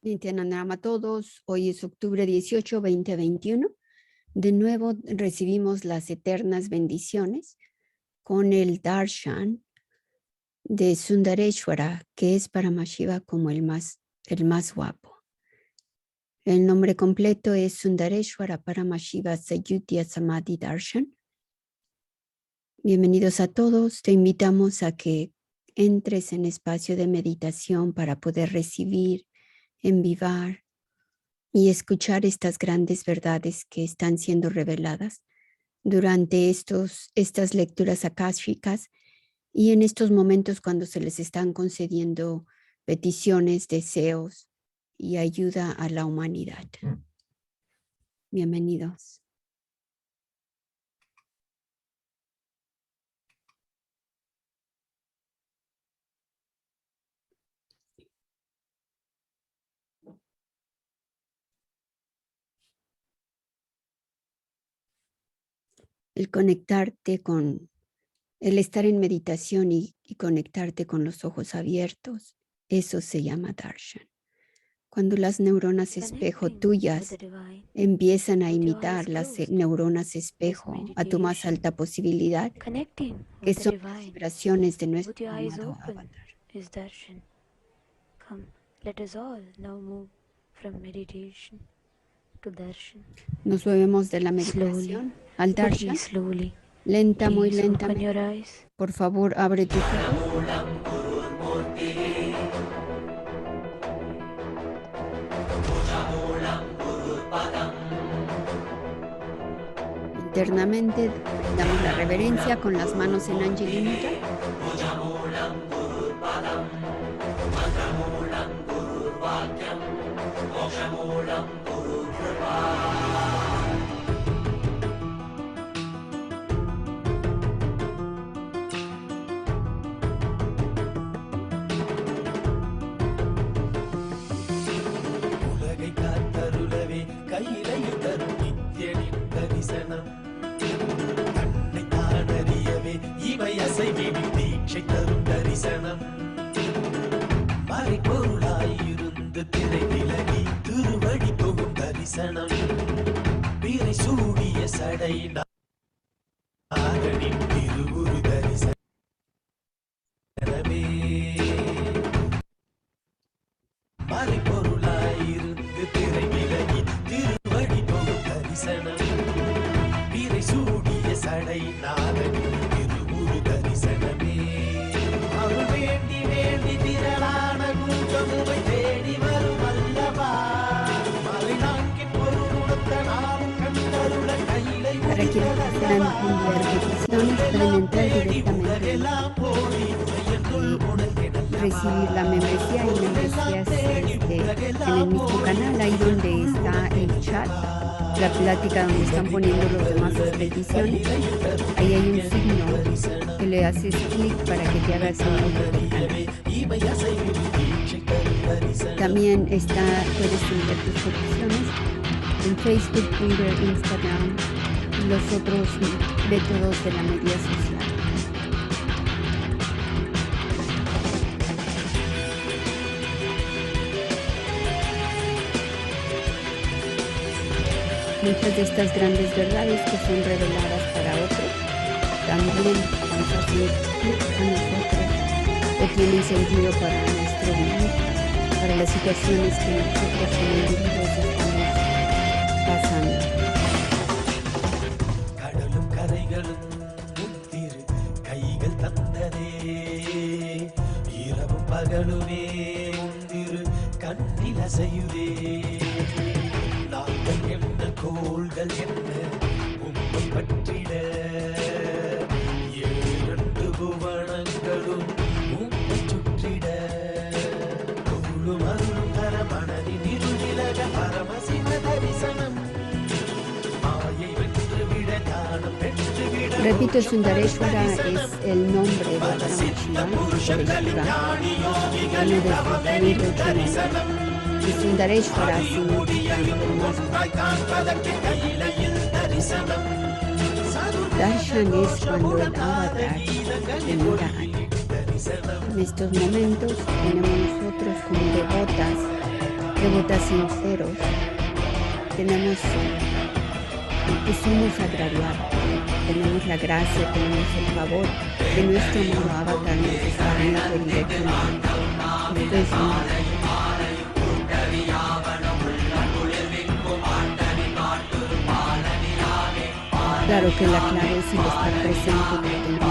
Nityanandam a todos. Hoy es octubre 18, 2021. De nuevo recibimos las eternas bendiciones con el darshan de Sundareshwara, que es para Mashiva como el más guapo. El nombre completo es Sundareshwara Paramashiva Sayutya Samadhi Darshan. Bienvenidos a todos. Te invitamos a que entres en espacio de meditación para poder recibir, envivar y escuchar estas grandes verdades que están siendo reveladas durante estas lecturas akáshicas y en estos momentos cuando se les están concediendo peticiones, deseos y ayuda a la humanidad. Bienvenidos. El conectarte con, el estar en meditación y conectarte con los ojos abiertos, eso se llama darshan. Cuando las neuronas espejo tuyas empiezan a imitar las neuronas espejo a tu más alta posibilidad, que son las vibraciones de nuestro amado avatar. Nos movemos de la meditación al darshan, lenta, muy lentamente. Por favor, abre tus ojos. Internamente damos la reverencia con las manos en Anjali Mudra. Para quienes desean enviar peticiones, pueden entrar directamente y recibir la membresía. Y membresías en el mismo canal, ahí donde está el chat, la plática donde están poniendo los demás sus peticiones. Ahí hay un signo que le haces clic para que te hagas miembro del canal. También puedes enviar tus peticiones en Facebook, Twitter, Instagram y los otros métodos de la media social. Muchas de estas grandes verdades que son reveladas para otros, también nos hacen clic a nosotros o tienen sentido para nuestro vivir, para las situaciones que nosotros como individuos estamos pasando. Repito, Sundareshwara es el nombre de Paramashiva, y Sundareshwara significa el más guapo. Darshan es cuando el avatar te mira a ti. En estos momentos tenemos nosotros como devotas devotas sinceros, tenemos que somos agraviados, tenemos la gracia, tenemos el favor de nuestro amado avatar nos está viendo directamente. Esto es claro que la clave es el estar presente en tu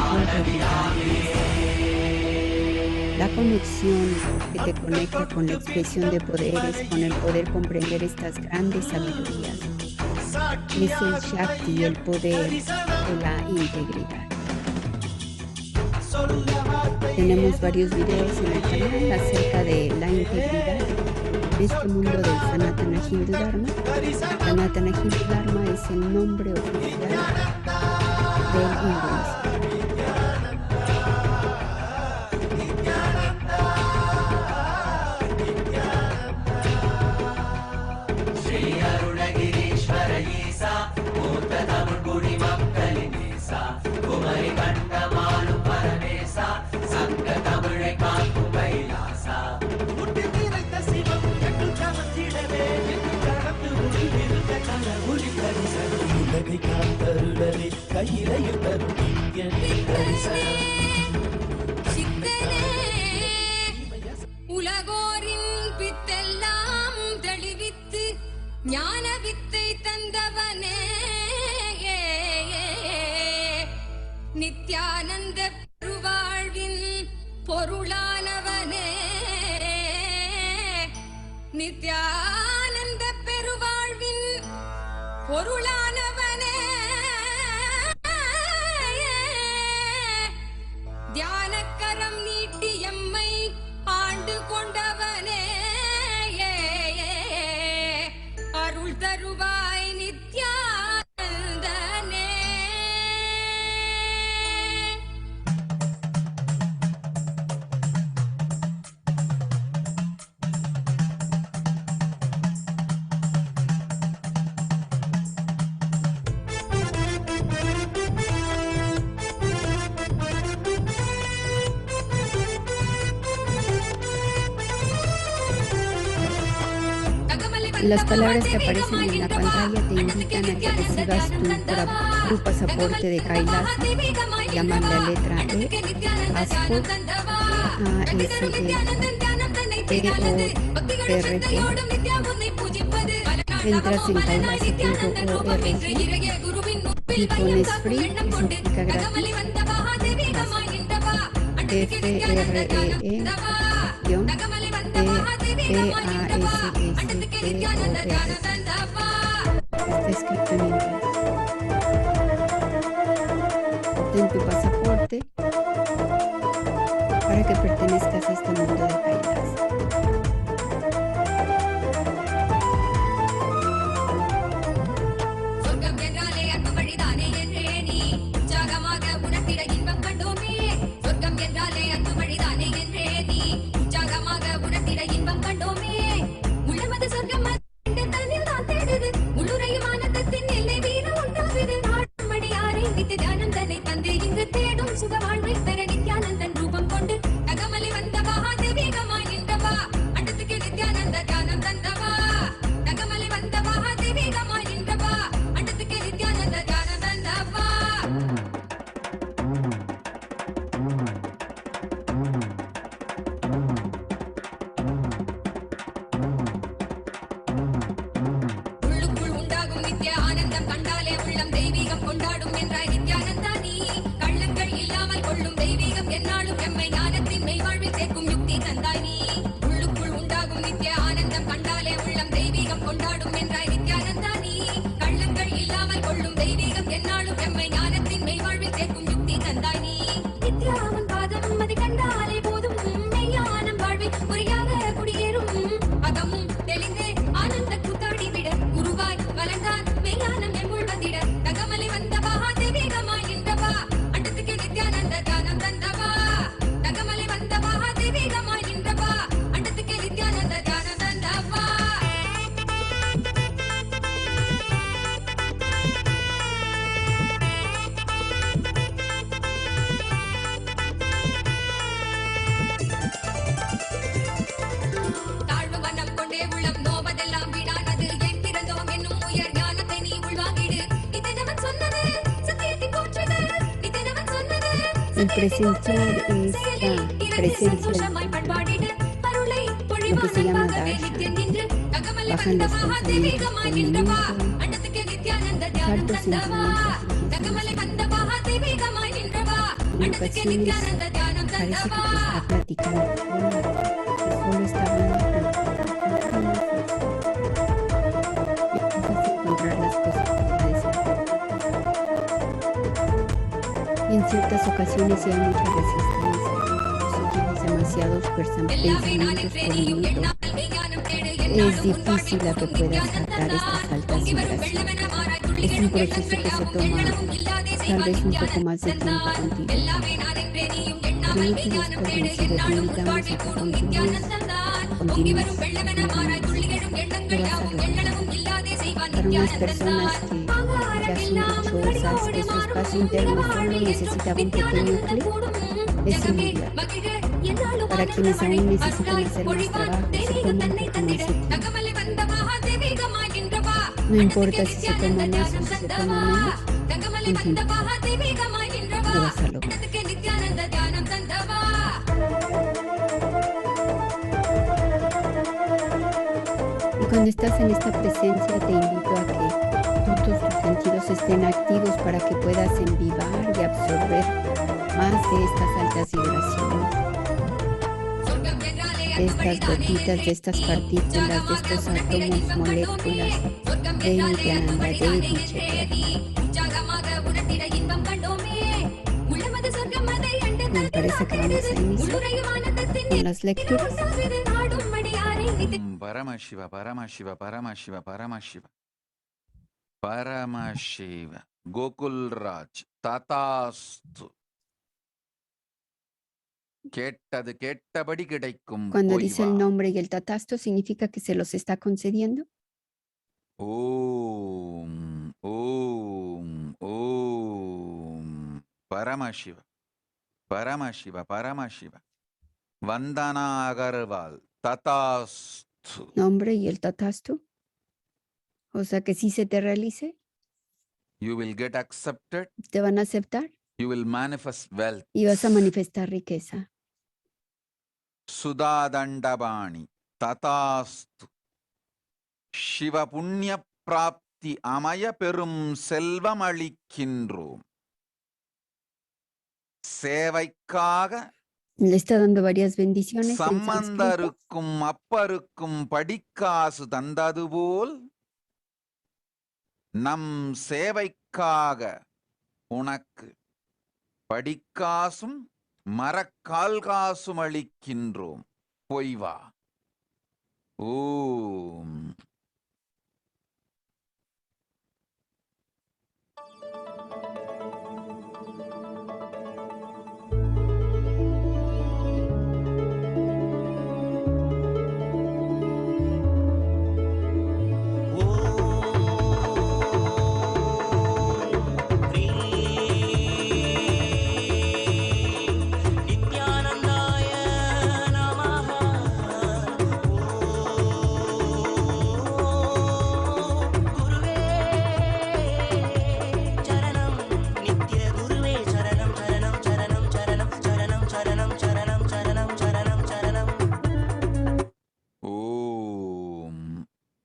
la conexión que te conecta con la expresión de poderes, con el poder comprender estas grandes sabidurías. Es el Shakti, el poder de la integridad. Tenemos varios videos en el canal acerca de la integridad en este mundo del Sanatana Hindu Dharma. Sanatana Hindu Dharma es el nombre oficial del hinduismo. உலகோரின் பித்தெல்லாம் தெளிவித்து ஞான வித்தை தந்தவனே நித்யானந்த பெருவாழ்வின் பொருளானவனே நித்யானந்த பெருவாழ்வின் பொருளானவனே தியானக்கரம் நீட்டி எம்மை ஆண்டு கொண்டவனே அருள் தருவாய் நித்யானந்தனே. Las palabras que aparecen en la pantalla te invitan a que recibas tu pasaporte de Kailasa. Llaman la letra E, Passport, A-S-E-P-O-R-T. Entras en kailasa.org y pones free, que significa gratis, Está escrito en inglés. Obtén tu pasaporte para que pertenezcas a este mundo de Kailasa. El presenciar esta presencia divina, lo que se llama darshan, bajan los pensamientos por minuto, hartos sentimientos en ocasiones parece que te está platicando solo, que solo está hablando contigo. Empiezas a encontrar las cosas que te desafian. Y en ciertas ocasiones sí hay mucha resistencia. Si tienes demasiados pensamientos por minuto, es difícil a que puedas captar estas altas vibraciones. Es un proceso que se toma tal vez un poco más de tiempo contigo. Pero no te des por vencido, te invitamos a que continúes, lo vas a lograr. Para unas personas que ya son dichosas, que su espacio interno solo necesitaba un pequeño clic, es inmediato. Para quienes aún necesitan hacer más trabajo, se toma un poco más de tiempo. No importa si se toma más o si se toma menos, continúa. Lo vas a lograr. Y cuando estás en esta presencia, te invito a que todos tus sentidos estén activos para que puedas envivar y absorber más de estas altas vibraciones, de estas gotitas, de estas partículas, de estos átomos, moléculas de Nityananda Devi Chetari. Me parece que vamos a iniciar con las lecturas. Paramashiva, Paramashiva, Paramashiva, Paramashiva. Paramashiva. Gokul Raj. Tatastu. கேட்டது கேட்டபடி கிடைக்கும். Cuando போய் dice வா. el nombre y el tatasto, ¿significa que se los está concediendo? Om, Om, Om. Paramashiva. Paramashiva, Paramashiva. Vandana Agarwal. Tatastu. Nombre y el tatasto. O sea que sí se te realice, You will get accepted. te van a aceptar You will manifest wealth. y vas a manifestar riqueza. Sudha Dandabani. Tatastu. Shiva Punya Prapti Amaya Perum Selvam Alikindrom. சேவைக்காக Le está dando varias bendiciones en sánscrito. சம்பந்தருக்கும் அப்பருக்கும் படிக்காசு தந்தது போல் நம் சேவைக்காக உனக்கு படிக்காசும் மரக்கால் காசும் அளிக்கின்றோம். போய் வா. ஓம்.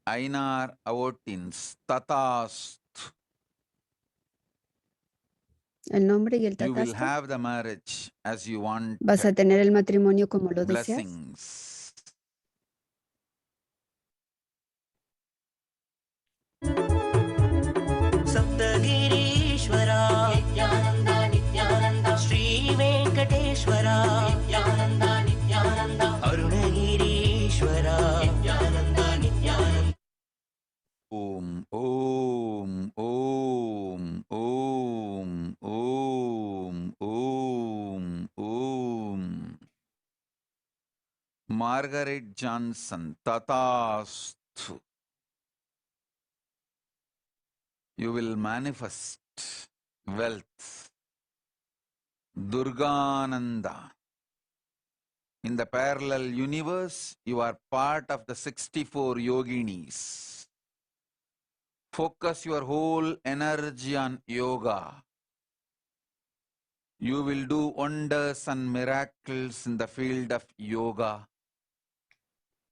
Ainar Avotins, Tatast. El nombre y el You will tatasto. have the marriage as you want. Vas a tener el matrimonio como lo deseas. Blessings. Saptagirishwara, Nityananda, Nityananda, Sri Venkateshwara, Nityananda, Nityananda, Arunagirishwara, Nityananda, Nityananda. Om, Om, Om, Om, Om, Om, Om. Margaret Johnson, Tatastu. You will manifest wealth. Durgananda. In the parallel universe, you are part of the 64 yoginis. Focus your whole energy on yoga. You will do wonders and miracles in the field of yoga,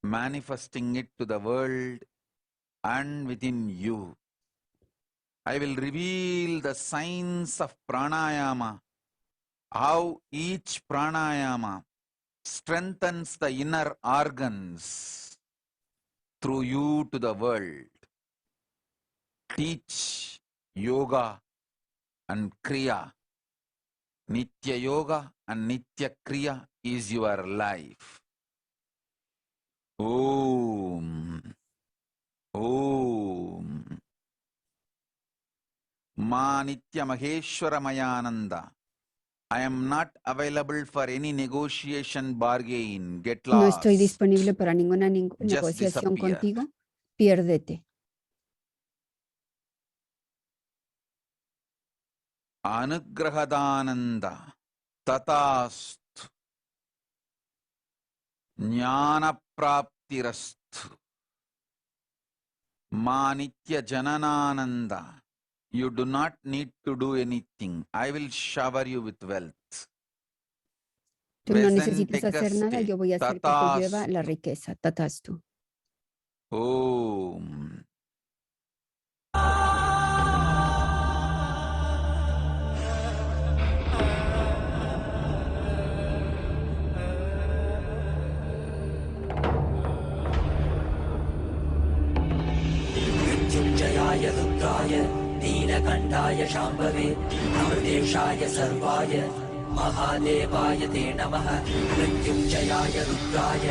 manifesting it to the world and within you. I will reveal the science of pranayama, how each pranayama strengthens the inner organs through you to the world. Teach yoga and kriya. Nitya yoga and nitya kriya is your life. Om. Om. Ma Nitya Maheshwara Mayananda. I am not available for any negotiation bargain. Get No estoy lost. disponible para ninguna Just negociación disappear. contigo. Piérdete. Anugrahadananda. Tatasthu. Jnana praptirasthu. Ma Nitya Jananananda. You do not need to do anything. I will shower you with wealth. Tú no necesitas Vesentikaste. hacer nada, yo voy a hacer que te llueva la Tatastu. riqueza. Tatastu. Om. मृत्युञ्जयाय रुद्राय नीलकण्ठाय शाम्भवे अमृतेशाय सर्वाय महादेवाय ते नमः मृत्युञ्जयाय रुद्राय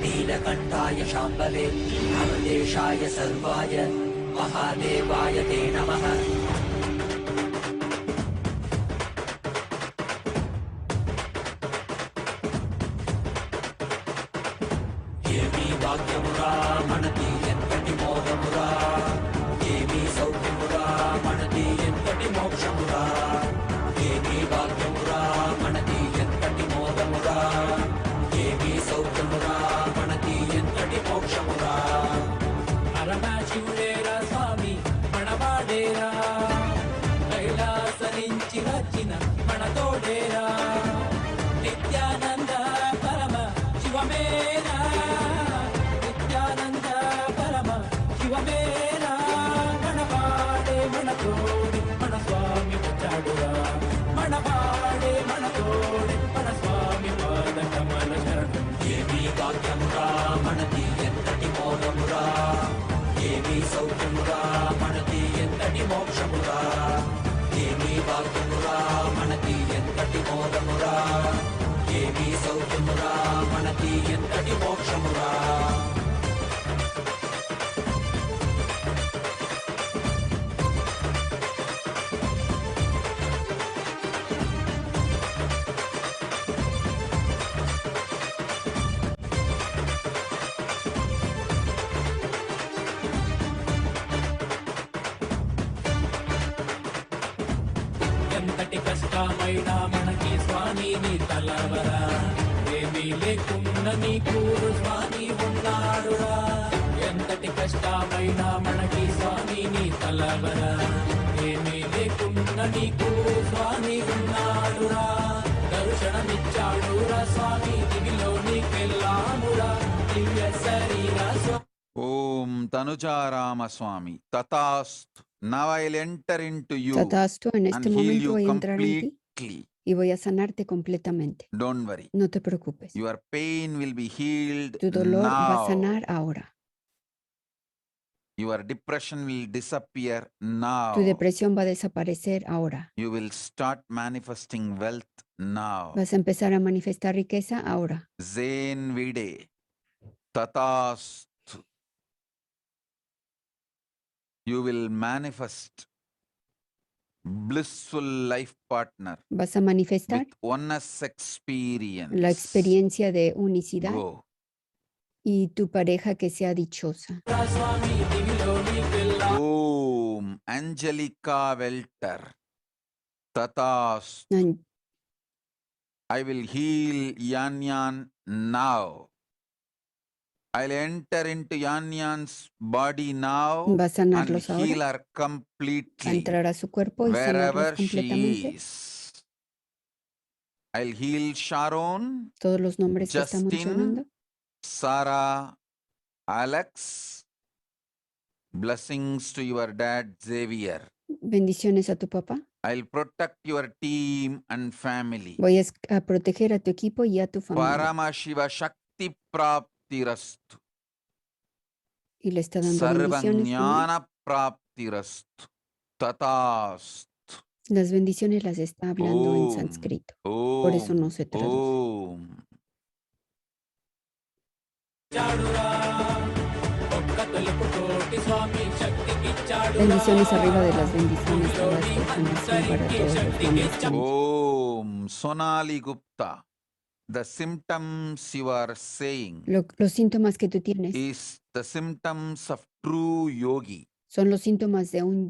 नीलकण्ठाय शाम्भवे अमृतेशाय सर्वाय महादेवाय ते नमः ఏమీ వాక్యమురా మనది ఎంతటి మోహమురా ఏమీ సౌఖ్యమురా మనది ఎంతటి మోక్షమురా ఏమీ వాక్యమురా మనది ఎంతటి మోహమురా ఏమీ సౌఖ్యమురా మనది ఎంతటి మోక్షమురా అరమా శివుడేరా స్వామి మనవాడేరా కైలాస నుంచి వచ్చిన మన తోడేరా నిత్యానంద పరమ శివమేరా నిత్యానంద పరమ శివమేరా మనవాడే మన తోడి మన స్వామి వచ్చాడురా మనవాడే మన తోడి మన స్వామి పాద కమల శరణం ఏమీ వాక్యమురా మనది ఎంతటి మోహమురా ఏమీ సౌఖ్యమురా మనది ఎంతటి మోక్షమురా ఏమీ వాక్యమురా మనది ఎంతటి మోహమురా ఏమీ సౌఖ్యమురా మనది ఎంతటి మోక్షమురా ఎంతటి కష్టమైనా మనకి స్వామి నీ తలవరా ఏమీ లేకుండా నీకు స్వామి ఉన్నాడురా ఎంతటి కష్టమైనా మనకి స్వామి నీ తలవరా ఏమీ లేకుండా నీకు స్వామి ఉన్నాడురా దర్శనమిచ్చాడురా స్వామి దివిలో నీకెళ్ళామురా దివ్య శరీర Om Tanujarama Swami. Tatasthu. Now I'll enter into you Tatastu, en and este heal momento you voy a entrar en ti completely. y voy a sanarte completamente. Don't worry. No te preocupes. Your pain will be healed Tu dolor va a now. sanar ahora. Your depression will disappear now. Tu depresión va a desaparecer ahora. You will start manifesting wealth now. Vas a empezar a manifestar riqueza ahora. Zen Vide. Tatasthu. You will manifest blissful life partner Vas a manifestar with oneness experience. la experiencia de unicidad Go. y tu pareja que sea dichosa. Om Angelica Welter. Tatasthu. An- I will heal Yanyan now. I'll enter into Yanyan's body now Va a and sanarlos heal ahora. her A completely entrar a su cuerpo y sanarlos wherever she completamente is. I'll heal Sharon, todos los nombres que estamos mencionando. Justin, Sarah, Alex. Blessings to your dad, Xavier. Bendiciones a tu papá. I'll protect your team and family. Voy a proteger a tu equipo y a tu familia. Paramashiva Shakti Praptirastu. Y le está dando bendiciones. Sarvanyana Praptirastu. Tatastu. Las bendiciones las está hablando en Om. sánscrito. Por eso no se traduce. Om. చాడురా ఒక్క తలుపు కోటి స్వామి శక్తికి చాడురా Bendiciones arriba de las bendiciones. Toda esta información para todos los nombres. Om. Sonali Gupta. The symptoms you are saying Los síntomas que tú tienes is the symptoms of true yogi. son los síntomas de un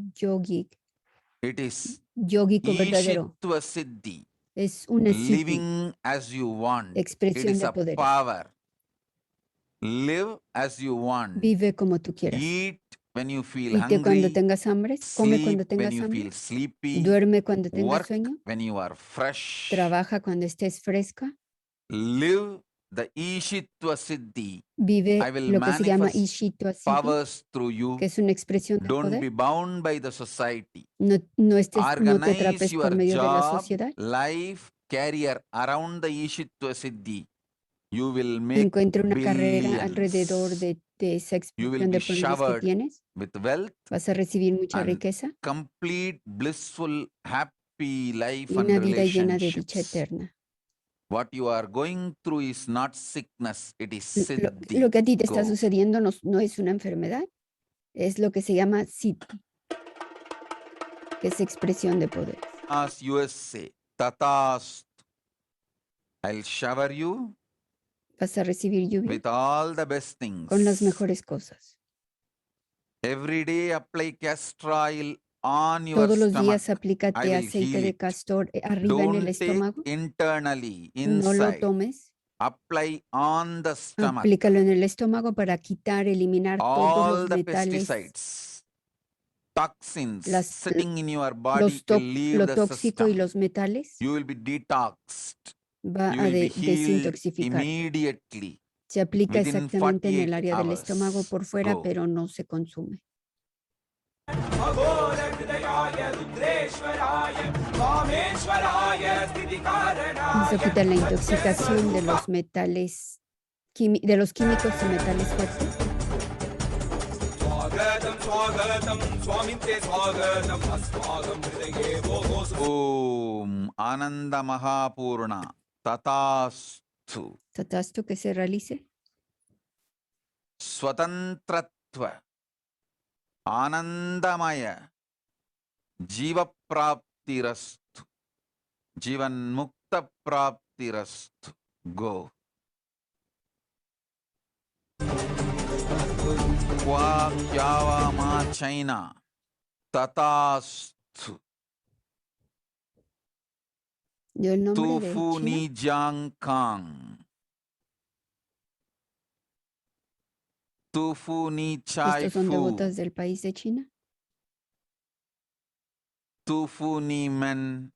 It is yógico verdadero. Ishitva Siddhi. Es una siddhi, Living as you want. It expresión is de a poder. power. Live as you want. Vive como tú quieras. Eat when you feel Vite cuando hungry. tengas hambre, come Sleep cuando when tengas you hambre, feel sleepy. duerme cuando tengas Work sueño, when you are fresh. trabaja cuando estés fresca, Live the Ishitva Siddhi. vive I will lo que se llama manifest Ishitva Siddhi, Powers through you. que es una expresión de Don't be poder. bound by the society. No te Organize atrapes your por medio de la job, sociedad. life, career around the Ishitva Siddhi. You will make Encuentra una carrera billions. alrededor de esa You will expresión be de poderes que showered tienes. with wealth, Vas a recibir mucha and riqueza complete, blissful, happy life y and una vida llena de dicha relationships. eterna. What you are going through is not sickness, it is siddhi. Lo que a ti te está Go. sucediendo no es una enfermedad, es lo que se llama siddhi, que es expresión de poder. As USA, tatast. I'll shower you Vas a recibir lluvia with all the best things. con las mejores cosas. Every day apply castor oil on your Todos los stomach. días aplícate I will aceite heal de it. castor arriba en el Don't take estómago. internally, No lo inside. tomes. Apply on the stomach. Aplícalo en el estómago para quitar, eliminar todos All los the metales, pesticides, toxins Las- sitting in your body lo will leave the tóxico y system. los metales. You will be detoxed. Va You a will be healed desintoxificar. immediately. Se aplica within exactamente en el 48 área del hours. estómago por fuera, Go. pero no se consume. అఘోరహృదయాయ రుద్రేశ్వరాయ వామేశ్వరాయ స్థితికారణాయ Vamos a quitar la intoxicación de los metales, de los químicos y metales fuertes. స్వాగతం స్వాగతం స్వామితే స్వాగతం అస్మాకం హృదయే భోగోసు Om Ananda Mahapurna Tatastu Tatastu, que se realice. Swatantratva Anandamaya Jiva Praptirastu Jivan Mukta Praptirastu. Go. Kwa Kyava Ma China Tatastu Dio el nombre de Tufu China. Ni Jiang Kang Tufu Ni Chai Estos son Fu devotas del país de China. Tufu Ni Men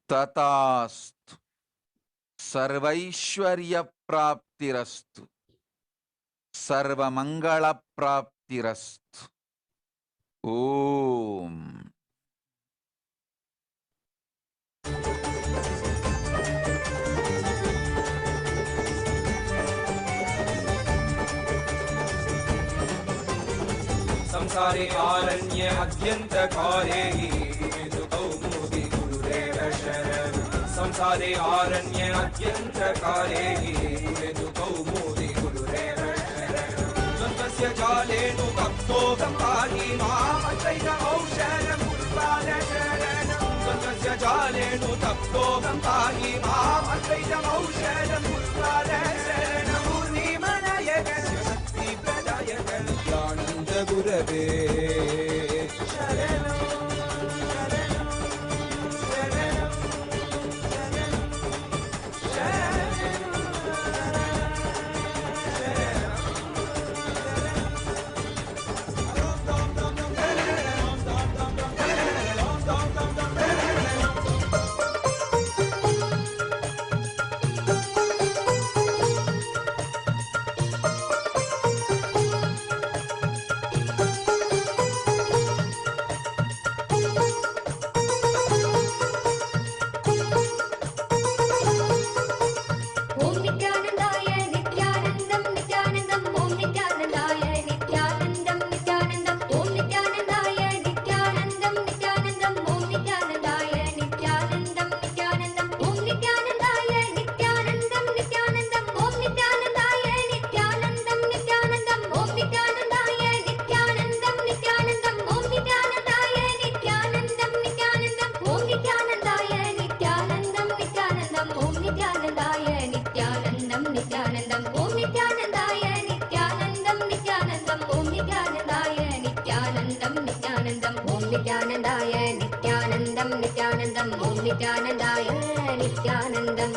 Tatastu Sarvaishwarya Praptirastu Sarvamangala Praptirastu. Om. संसारे आरण्य अत्यन्तकारे कौमुदी गुरुरेव शरण संसारे आरण्य अत्यन्तकारे कौमुदी गुरुरेव शरण द्वन्द्वस्य जालेनु तप्तोऽहं पाहि मामचैनमौषधं गुरुपाद शरणं द्वन्द्वस्य जालेनु तप्तोऽहं पाहि मामचैनमौषधं गुरुपाद शरणं पूर्णिमनयक शक्तिप्रदायक ज्ञानन्द गुरवे शरणं नित्यानन्दम् ॐ नित्यानन्दाय नित्यानन्दं नित्यानन्दम् ॐ नित्यानन्दाय नित्यानन्दं नित्यानन्दम् ॐ नित्यानन्दाय नित्यानन्दं नित्यानन्दम् ॐ नित्यानन्दाय नित्यानन्दम्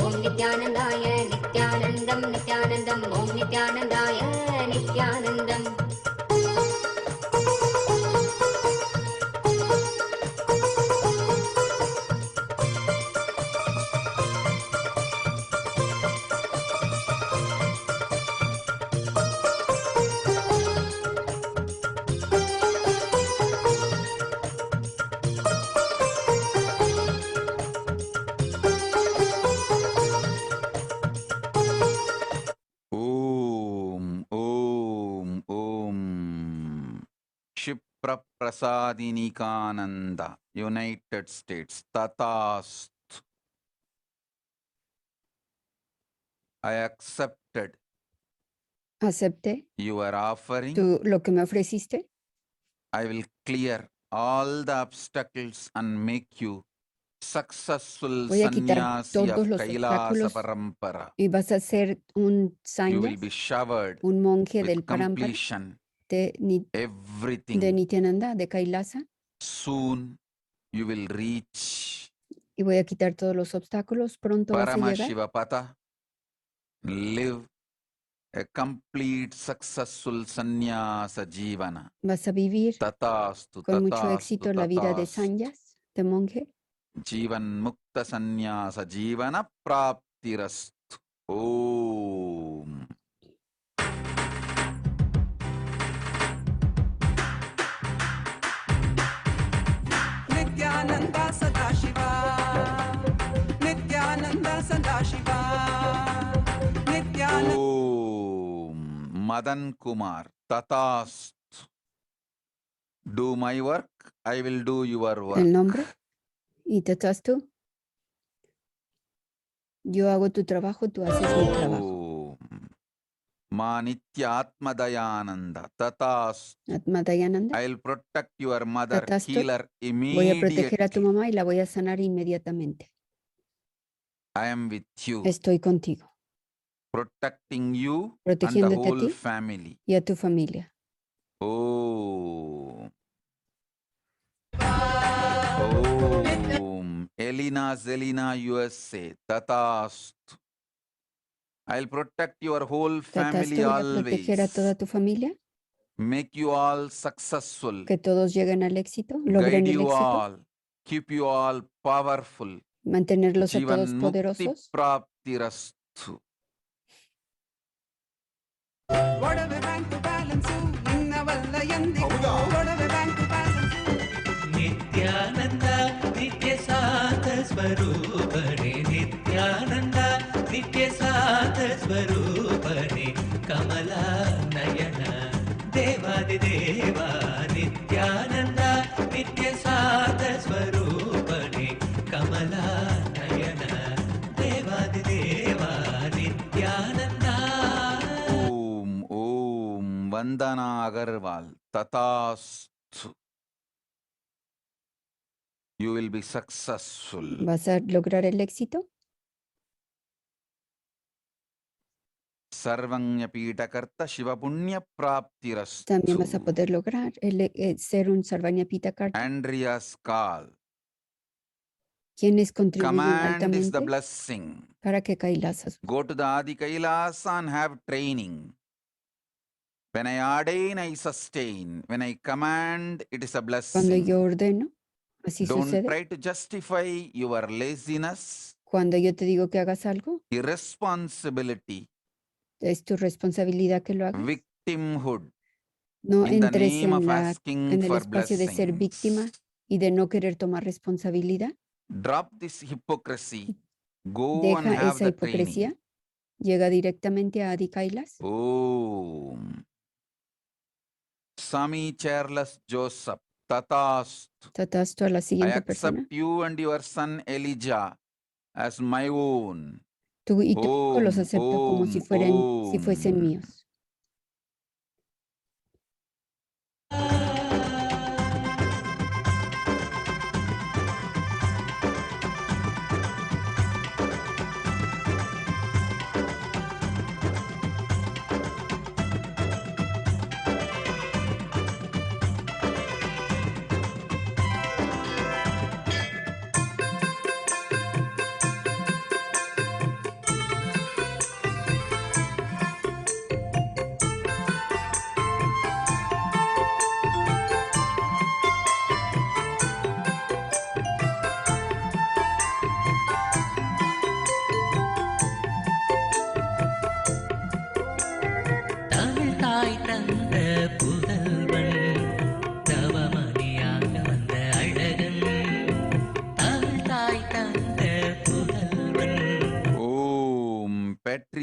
ॐ नित्यानन्दाय नित्यानन्दं नित्यानन्दम् ॐ नित्यानन्दाय नित्यानन्दम् Prasadinikananda, United States, Tatast. I accepted Acepté your offering. lo que me ofreciste. I will clear all the obstacles and make you successful Voy a quitar sannyasi todos of los Kailasa obstáculos Parampara. y vas a ser un You will be sanyas, showered un monje with del Parampara, completion. de Everything. Nityananda, de Kailasa, Soon you will reach y voy a quitar todos los obstáculos. Pronto vas a llegar. Paramashivapata. Live a complete successful sannyasa jivana. Vas a vivir Tatastu, con mucho tatastu, éxito la vida de tatastu. sanyas, de monje. Jivan mukta sannyasa jivana praptirastu. Om. Nityananda Sadashiva Nityananda Sadashiva Nityananda Om. Madan Kumar, tatastu. Do my work, I will do your work. El nombre. Y Tatastu. Yo hago tu trabajo, tú haces mi trabajo. Om. Ma Nitya Atmadayananda, tatastu. Atmadayananda. I will protect your mother, Tatastu. heal her Voy a proteger a tu immediately. mamá y la voy a sanar inmediatamente. I am with you, Estoy contigo, protecting you and the protegiéndote a whole ti family. y a tu familia. Om. Om. Elena Zelina USA, tatastu. I'll protect your whole Tatastu, family voy a proteger a toda always. tu familia, Make you all successful. que todos lleguen al éxito, logren Guide el you éxito, all. Keep you all powerful. mantenerlos a Jivan todos Mukti poderosos. Praptirastu. ಒಡವೆ bank balance ನಿನ್ನವಲ್ಲ ಎಂದಿಗೂ ಒಡವೆ bank balance Nithyananda ನಿತ್ಯ ಸಾಧ ಸ್ವರೂಪಣೆ ನಿತ್ಯಾನಂದ ನಿತ್ಯ ಸಾಧ ಸ್ವರೂಪಣೆ ಕಮಲಾ ನಯನ ದೇವಾದಿದೇವ ನಿತ್ಯಾನಂದ ನಿತ್ಯ ಸಾಧ ಸ್ವರೂಪಣೆ ಕಮಲಾ ನಯನ ದೇವಾದಿದೇವ Nithyananda Om. Vandana Agarwal, tatastu. You will be successful. ¿Vas a lograr el éxito? Sarvanya Pitakarta Shiva Punya Praptirastu. También vas a poder lograr ser un Sarvanyapita Karta. Andreas Kahl. Quienes contribuyen Command is the altamente blessing. para que Kailasas. Go to the Adi Kailasa and have training. When I ordain, I sustain. When I command, it is a Cuando blessing. yo ordeno, así Don't sucede. try to justify your laziness, Cuando yo te digo que hagas algo, irresponsibility, es tu responsabilidad que lo hagas. victimhood No in the entres name of en asking el for espacio de ser víctima blessings. y de no querer tomar responsabilidad. Drop this hypocrisy. Go and Deja have esa the hipocresía. training. Llega directamente a Adi Kailas. Om. Sami Charles Joseph, tatastu. Tatastu a la I siguiente persona. accept you and your son Elijah as my own. Tú y tu hijo los acepto como si fuesen Om. míos.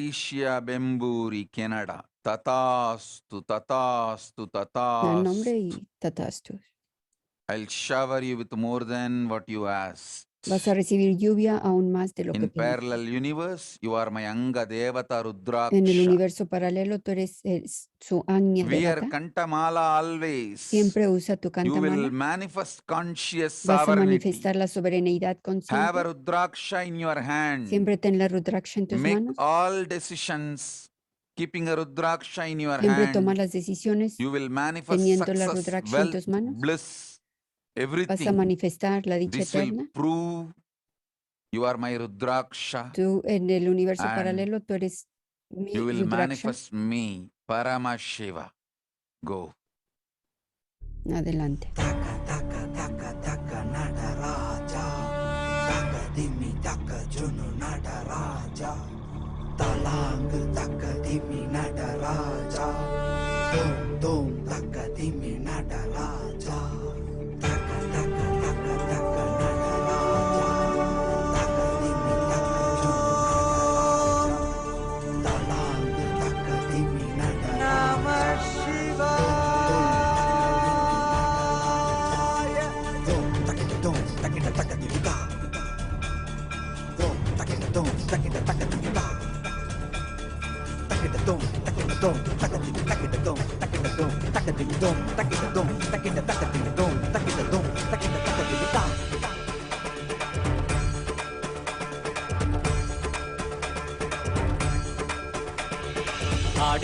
Patricia Bemburi, Canada. Tatastu, tatastu, En nombre tatastu. y tatastu. I'll shower you with more than what you asked. Vas a recibir lluvia aún más de lo que In pediste. parallel universe, you are my Anga Devata En el Rudraksha. universo paralelo, tú eres su Agnya Wear Devata. Kantamala always. Siempre usa tu You will cantamala. manifest conscious Vas a sovereignty. manifestar la soberanidad Have a consciente. Rudraksha in your hand. Siempre ten la Rudraksha en tus Make manos. all decisions keeping a Rudraksha in your Siempre toma hand. las decisiones. You will manifest teniendo la success, Rudraksha en wealth, tus manos. bliss, Vas a everything. manifestar la dicha This will eterna. prove you are my Rudraksha. Tú en el universo And paralelo, tú eres mi You will Rudraksha. manifest me, Paramashiva. Go. Adelante. Taka taka taka taka Nataraja, taka dimi taka junu Nataraja, talang taka dimi Nataraja, dum dum taka dimi Nataraja, taka taka taka taka Nataraja, taka dimi taka junu Nataraja, talang taka dimi Nataraja. Namah Shivaya.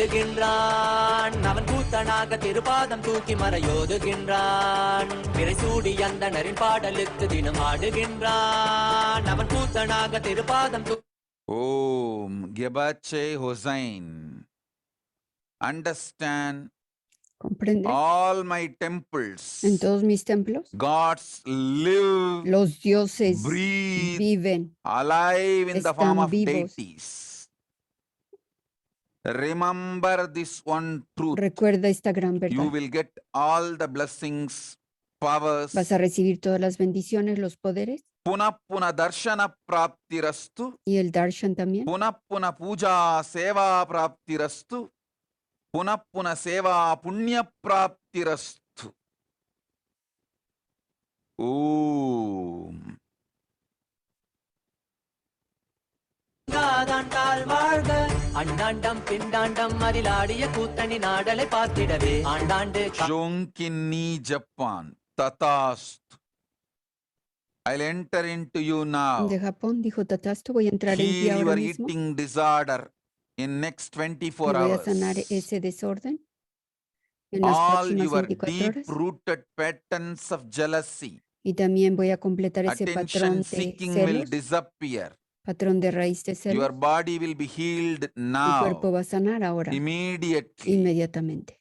ஆடுகின்றான் அவன் கூத்தனாக திருப்பாதம் தூக்கி மறையோதுகின்றான் விரைசூடி அந்தணரின் பாடலுக்கு தினம் ஆடுகின்றான் அவன் கூத்தனாக திருப்பாதம் Om Gebache Hossein. Understand ¿Comprende? all my temples. En todos mis templos, Gods live, los dioses breathe, viven. alive in the form están of vivos. deities. Remember this one truth. Recuerda esta gran You verdad. will get all the blessings, powers. Vas a recibir todas las bendiciones, los poderes Puna puna darshana praptirastu. y el darshan también. Puna puna puja seva praptirastu. Puna puna seva punya praptirastu. Om. தாண்டால் வாழ்க அண்டாண்டம் பிண்டாண்டம் அதிலாடிய கூத்தணி நாடலை பார்த்திடவே ஆண்டாண்டு Jonkini Japan. Tatastu. I'll enter into you now. De Japón, dijo Tatastu, voy a entrar en ti Heal ahora your mismo eating disorder in next y 24 voy a sanar hours. ese desorden en las All próximas your 24 deep horas. rooted patterns of jealousy, Y también voy a completar ese attention patrón de seeking will celos, disappear. patrón de raíz de Your celos. body will be healed Tu cuerpo now, va a sanar ahora, immediately. inmediatamente.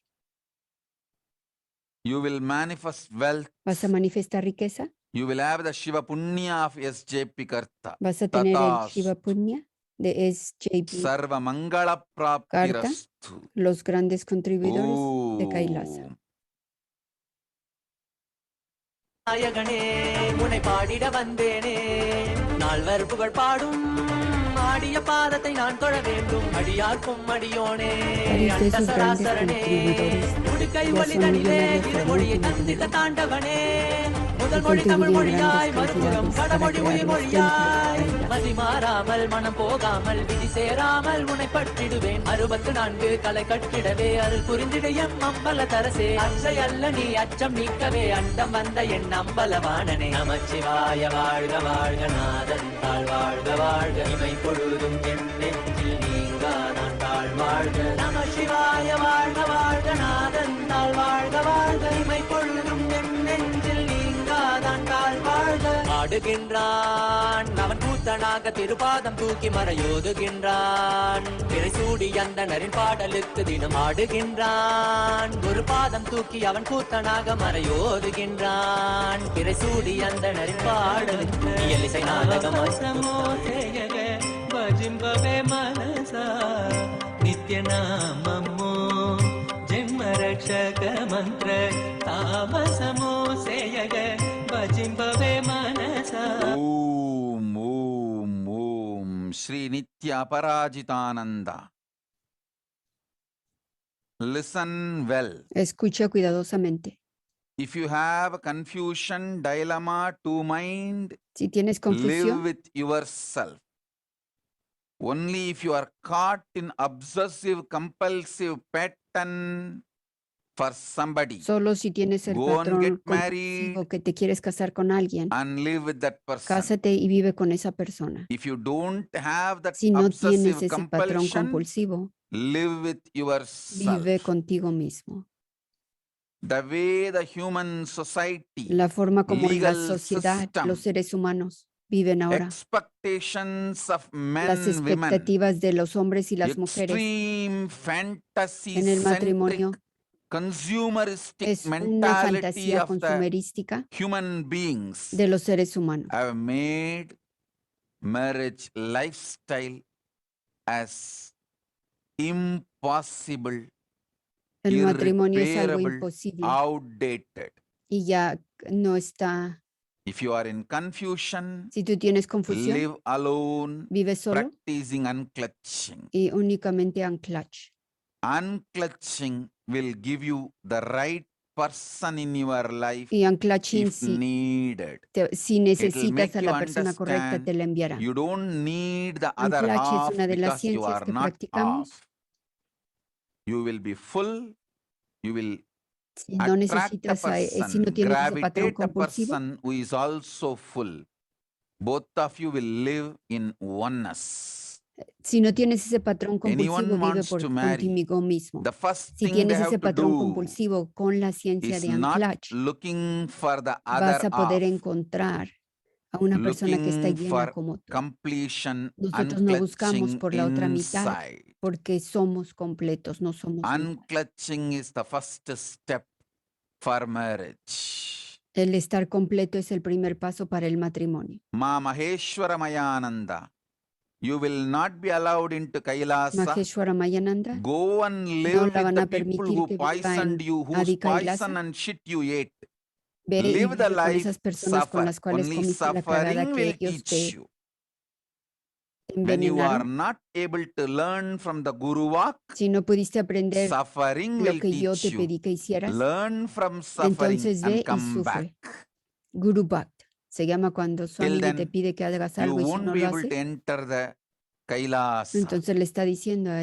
You will manifest wealth. Vas a manifestar riqueza, You will have the Shiva Punya of SJP Karta. vas a tener el Tatastu. Shiva Punya de SJP, Sarva Mangala Praptirastu. los grandes contribuidores de Kailasa. Om. நாயகனே உன்னை பாடிட வந்தேனே நால்வர் புகழ் பாடும் ஆடிய பாதத்தை நான் தொழ வேண்டும் அடியார்க்கும் அடியோனே Varios de அண்ட esos grandes சராசரனே contribuidores உடுக்கை ya son ஒளிதனிலே millonarios இருமொழியை realmente தந்திட்ட தாண்டவனே முதல் y மொழி தமிழ் contribuyen மொழியாய் grandes மறுபுறம் cantidades para வடமொழி crear உயிர் los மொழியாய் templos de மதி மாறாமல் மனம் போகாமல் விதி சேராமல் உன்னை பற்றிடுவேன் 64 கலை கட்டிடவே அருள் புரிந்திட எம் அம்பல தரசே அச்சை அல்ல நீ அச்சம் நீக்கவே அண்டம் வந்த என் அம்பலவாணனே நமச்சிவாய வாழ்க வாழ்க நாதன் தாழ் வாழ்க வாழ்க இமை பொழுதும் என் நெஞ்சில் நீங்காதான் தாழ் வாழ்க நமசிவாய வாழ்க வாழ்க நாதன் தாழ் வாழ்க வாழ்க இமை பொழுதும் என் நெஞ்சில் நீங்காதான் தாழ் வாழ்க ஆடுகின்றான் அவன் கூத்தனாக திருப்பாதம் தூக்கி மறையோதுகின்றான் திரைசூடி அந்தணரின் பாடலுக்கு தினம் ஆடுகின்றான் ஒரு பாதம் தூக்கி அவன் கூத்தனாக மறையோதுகின்றான் திரைசூடி அந்தணரின் பாடலுக்கு இயலிசை நாடகம் భజింపవే మనసా నిత్యనామము జన్మ రక్షక మంత్ర తామసము సేయగ భజింపవే మనసా Om, Om, Om. Shri Nitya Aparajitananda. Listen well. Escucha cuidadosamente. If you have confusion, dilemma, two mind, Si tienes live confusión, with yourself. Only if you are caught in obsessive, compulsive pattern for somebody, solo si tienes el go and patrón get compulsivo que te quieres casar con alguien, and live with that person. cásate y vive con esa persona. If you don't have that Si no tienes obsessive ese patrón compulsion, compulsivo, live with yourself. vive contigo mismo. The way the human society, La forma como la legal sociedad, system, los seres humanos viven ahora, expectations of men, las women, expectativas de los hombres y las mujeres extreme fantasy en el matrimonio consumeristic es una mentality fantasía of the consumerística human beings de los seres humanos. have made marriage lifestyle as impossible, El matrimonio es algo irreparable, imposible outdated. y ya no está. If you are in confusion, Si tú tienes confusión, live alone, vive solo practicing unclutching. y únicamente unclutch. Unclutching will give you the right person in your life Y unclutching, if si, needed. si necesitas make a you la persona correcta, understand te la enviará. You don't need the other Unclutch es half una de las because you ciencias are que not practicamos. off. You will be full. You will Si no attract a necesitas, si no person, tienes ese patrón gravitate a compulsivo, person who is also full. Both of you will live in oneness. si no tienes ese patrón compulsivo, Anyone vive wants to marry, contigo mismo. the first Si thing they tienes have ese to patrón do compulsivo con la ciencia is de not unclutch, looking for the vas other a poder half, encontrar a una persona que está looking llena for como tú. completion, Nosotros no buscamos unclutching por la otra mitad inside. porque somos completos, no somos mitad. Unclutching is the first step for marriage. El estar completo es el primer paso para el matrimonio. Ma Maheshwara Mayananda, you will not be allowed into Kailasa. Maheshwara Mayananda Go and no live la with van the a people permitir who que viva poisoned en you, whose Adi Kailasa. poison and shit you ate. Ve y Live the vive con life, esas personas con suffer. las cuales Only comiste la cagada suffering que will ellos teach te you. When you are envenenaron. not able to learn from the Guru Walk, Si no pudiste aprender suffering lo will que yo teach te you. pedí que hicieras, Learn from suffering entonces ve and y come sufre. back. Guru Bhakt se llama cuando Till Swami te then, pide que hagas You algo y si won't no be lo able to haces, enter the Kailasa. entonces le está diciendo a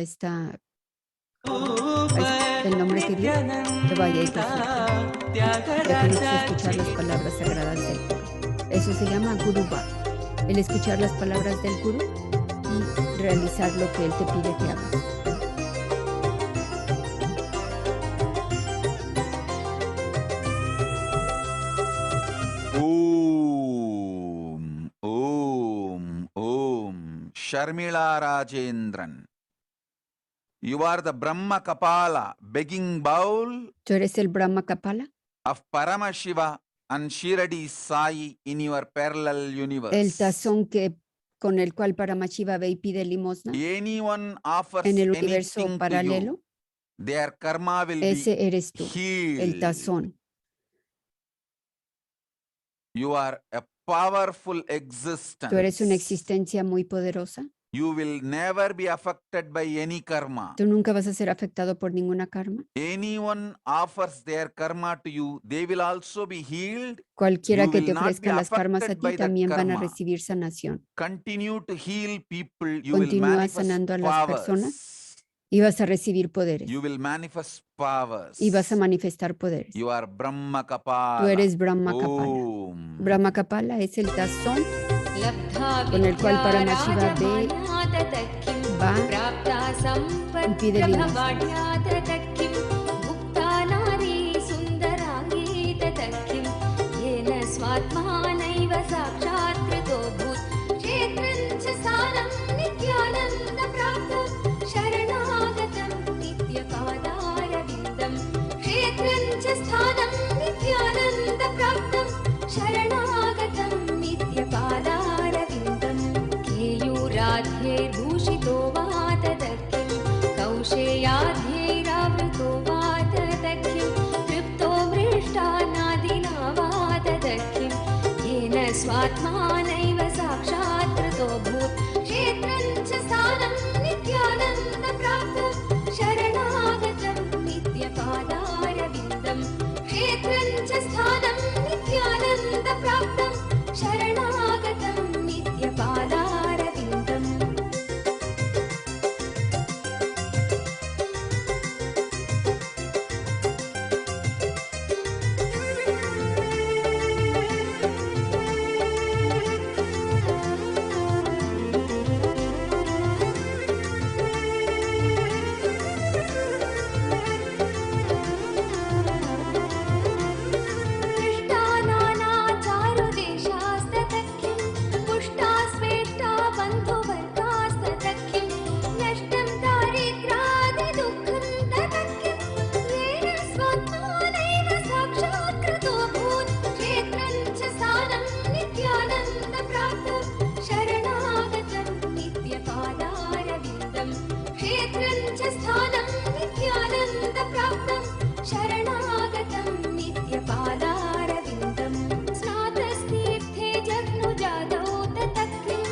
el nombre que dio, que vaya y que sufra, ya que no quiere escuchar las palabras sagradas del Guru. Eso se llama Guru Bhakt, el escuchar las palabras del Guru y realizar lo que él te pide que hagas. Om. Sharmila Rajendran. You are the Brahma Kapala, begging bowl ¿Tú eres el Brahma Kapala? of Paramashiva and Shiradi Sai in your parallel universe. El tazón con el cual Paramashiva ve y pide limosna Anyone offers en el universo anything to paralelo, you, their karma will ese be eres tú, el healed. tazón. You are a powerful existence. Tú eres una existencia muy poderosa. You will never be affected by any karma. Tú nunca vas a ser afectado por ninguna karma. Anyone offers their karma to you, they will also be healed. Cualquiera You que will te not ofrezca be las karmas a affected ti by that también van a karma. recibir sanación. Continue to heal people. You will Continúa manifest sanando a las personas powers. y vas a recibir poderes. You will manifest powers. Y vas a manifestar poderes. You are Brahma Kapala. Tú eres Brahma Kapala. Om. Brahma Kapala es el tazón con el cual Paramashiva ve, va y pide limosna. भूषितो वा तदख्यं कौशेयाध्यैरावृतो वा तदख्यं तृप्तो मृष्टान्नादिना वा तदख्यं येन स्वात्मानैव साक्षात् कृतो भूत् क्षेत्रं स्थानं नित्यानन्दप्राप्तं शरणागतं नित्यपादारविन्दं स्नातस्तीर्थे जग्नुजातौ ततः किं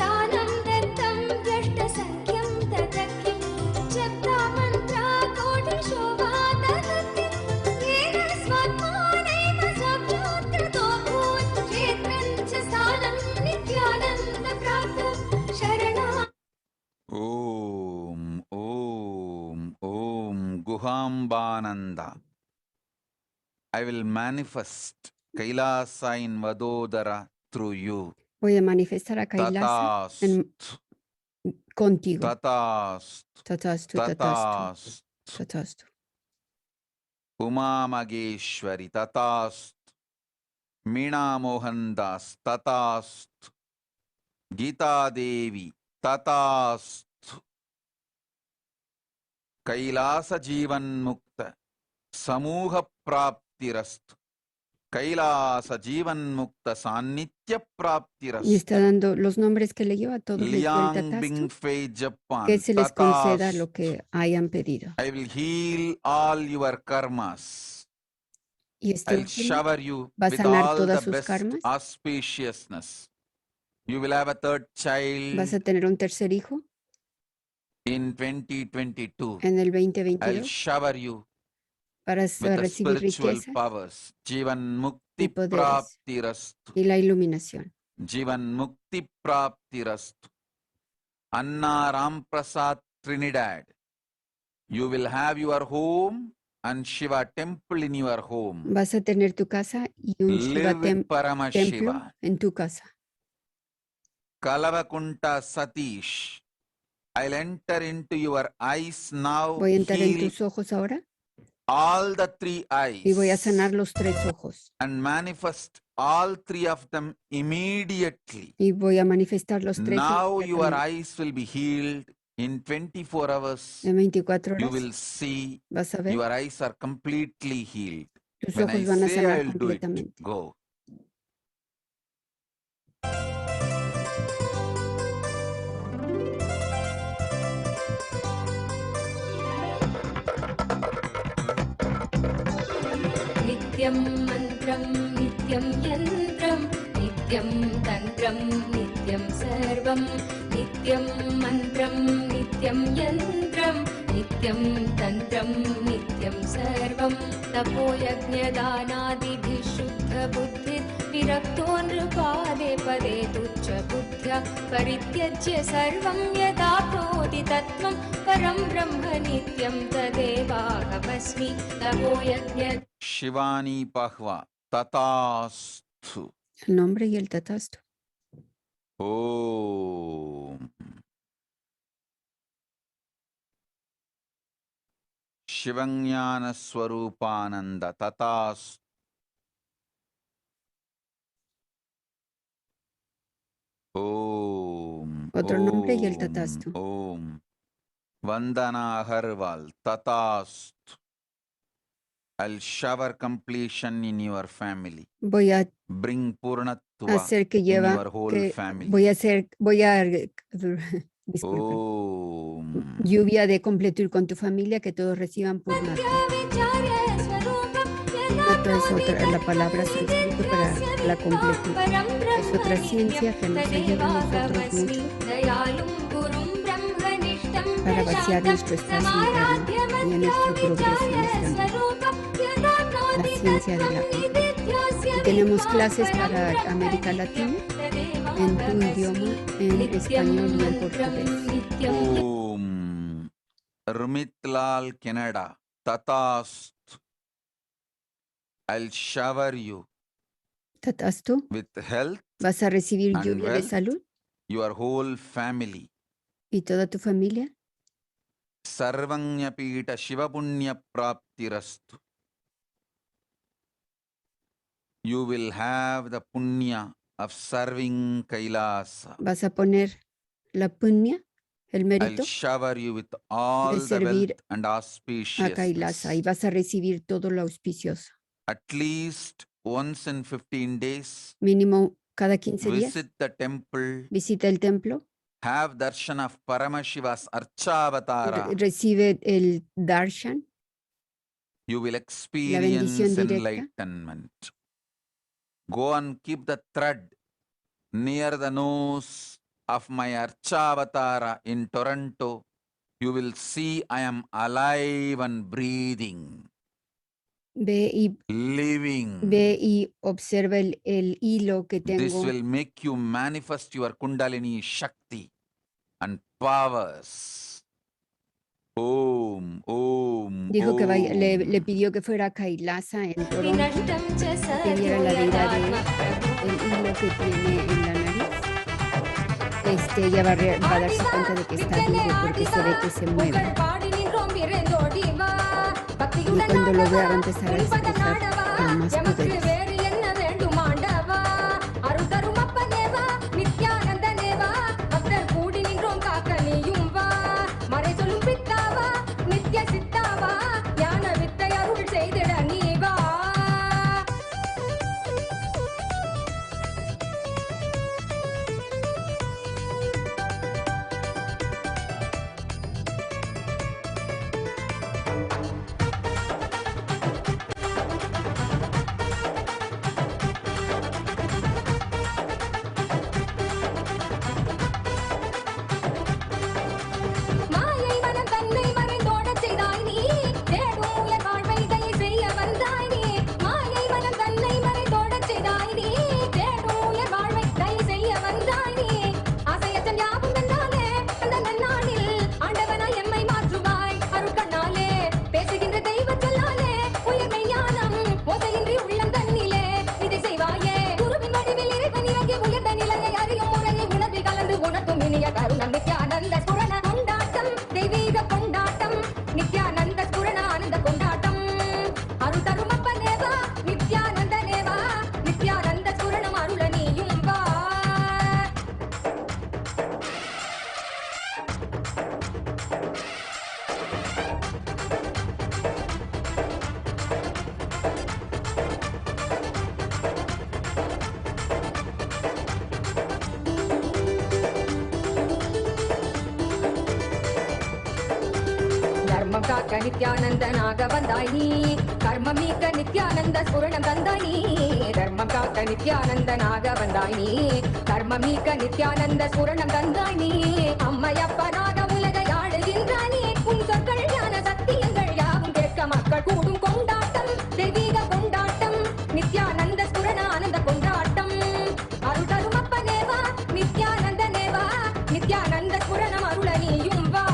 दानं दत्तं व्यष्टसङ्ख्यं ततः किं जप्ता मन्त्रा कोटिशो वा ततः किं येन स्वात्मानैव साक्षात्कृतोऽभूत् क्षेत्रं च स्थानं नित्यानन्दप्राप्तं शरणा Om, Om, Om, Guhambananda. I will manifest Kailasa in Vadodara through you. Voy a manifestar a Kailasa Tatast, contigo. Tatast, Tatastu, tatastu, Tatast. tatastu. Uma Mageshwari, Tatast. Meena Mohandas, Tatast. Gita Devi, Tatast. Kailasa Jivan Mukta, Samuha Praptirastu. Kailasa Jivan Mukta, Sanitya Y Praptirastu. está dando los nombres que leyó a todos les dio el Liang tatastu, Bingfei Japan, que se les conceda Tatast. lo que hayan pedido. I will heal all your karmas. Y este I'll último shower you va a with sanar all the todas sus best karmas. auspiciousness. You will have a third Vas child a tener un tercer hijo in 2022. en el I'll 2022 shower you para with the recibir spiritual riquezas powers. Jivan Mukti y poderes. Praptirastu. y la iluminación. Jivan Mukti Praptirastu. Anna Ram Prasad Trinidad. You will have your home and Shiva temple in your home. Vas a tener tu casa y un Shiva Live with Parama templo Shiva. en tu casa. Kalavakunta Satish. I'll enter into your eyes now. Voy a entrar en Heal tus ojos ahora all the three y voy a eyes sanar los tres ojos. and manifest all three of them immediately. Y voy a manifestar los tres Now your inmediatamente. eyes will be healed in 24 hours. En 24 You horas will see vas a ver, your eyes are completely healed. tus When I ojos van a say sanar I'll do it, completamente. go. नित्यं मन्त्रं नित्यं यन्त्रं नित्यं तन्त्रं नित्यं सर्वं नित्यं मन्त्रं नित्यं यन्त्रं नित्यं तन्त्रं नित्यं सर्वं तपोयज्ञदानादिभिः शुद्धबुद्धिः विरक्तो नृपादे पदे तुच्छबुद्ध्या परित्यज्य सर्वं यदाप्नोति तत्त्वं परं ब्रह्म नित्यं तदेवाहमस्मि तपोयज्ञ Shivani Pahva Tatasthu. El nombre y el tatastu. Om. Shivanyana Swarupananda Tatasthu. Om. Otro nombre y el Om, tatastu. Om. Vandana Agarwal Tatasthu. I'll shower completion in your family. Voy a Bring Purnatva hacer que in lleva, your whole que family. voy a disculpa, Om. lluvia de completud con tu familia, que todos reciban Purnata. Purnata es otra, la palabra sánscrito para la completud. Es otra ciencia que nos ayuda a nosotros mucho para vaciar nuestro espacio interno y en nuestro progreso en este ámbito. La ciencia de la completud. Y tenemos clases para América Latina en tu idioma, en español y en portugués. Om. Rumitlal Canada. Tatast. I'll shower you Tatastu, with health, vas a recibir And lluvia de wealth. salud your whole family. y toda tu familia. Sarvanyapita Shivapunya Praptirastu. You will have the punya of serving Kailasa. Vas a poner la punya, el I'll mérito shower you with all the servir wealth and a auspiciousness. Kailasa y vas a recibir todo lo auspicioso. At least once in 15 days, Mínimo cada 15 días visit the temple visita el templo Have darshan of Paramashiva's Archavatara. Recibe el darshan, You will la experience bendición directa. enlightenment. Go and keep the thread near the nose of my Archavatara in Toronto. You will see I am alive and breathing, living. Ve y observa el hilo que This tengo. will make you manifest your Kundalini Shakti and powers. Om, Om, Dijo que vaya, le Om. pidió que fuera a Kailasa en Toronto, विनष्टं च que viera la deidad de सर्वोयदात्मप्रभुः el hilo que tiene en la nariz. Ella va a darse cuenta de que está vivo porque se ve que se mueve. Y cuando lo vea va a empezar a expresar más poderes. காக்க நித்யானந்தனாக வந்தாய் நீ கர்மம் நீக்க நித்யானந்த ஸ்புரணம் தந்தாய் நீ தர்மம் காக்க நித்யானந்தனாக வந்தாய் நீ கர்மம் நீக்க நித்யானந்த ஸ்புரணம் தந்தாய் நீ அம்மையப்பனாக உலகை ஆளுகின்றாய் நீ உன் சொற்கள் ஞான சத்தியங்கள் யாவும் கேட்க மக்கள் கூடும் கொண்டாட்டம் தெய்வீக கொண்டாட்டம் நித்யானந்த ஸ்புரண ஆனந்த கொண்டாட்டம் அருள் தரும் அப்பனேவா நித்யானந்தனேவா நித்யானந்த ஸ்புரணம் அருள நீயும் வா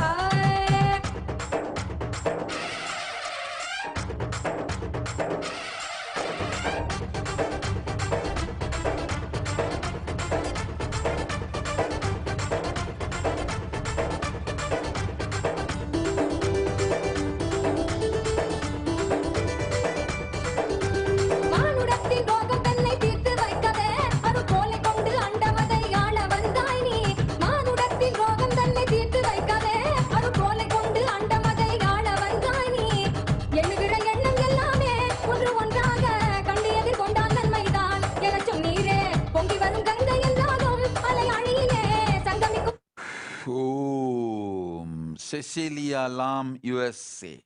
Cecilia Lam, USA.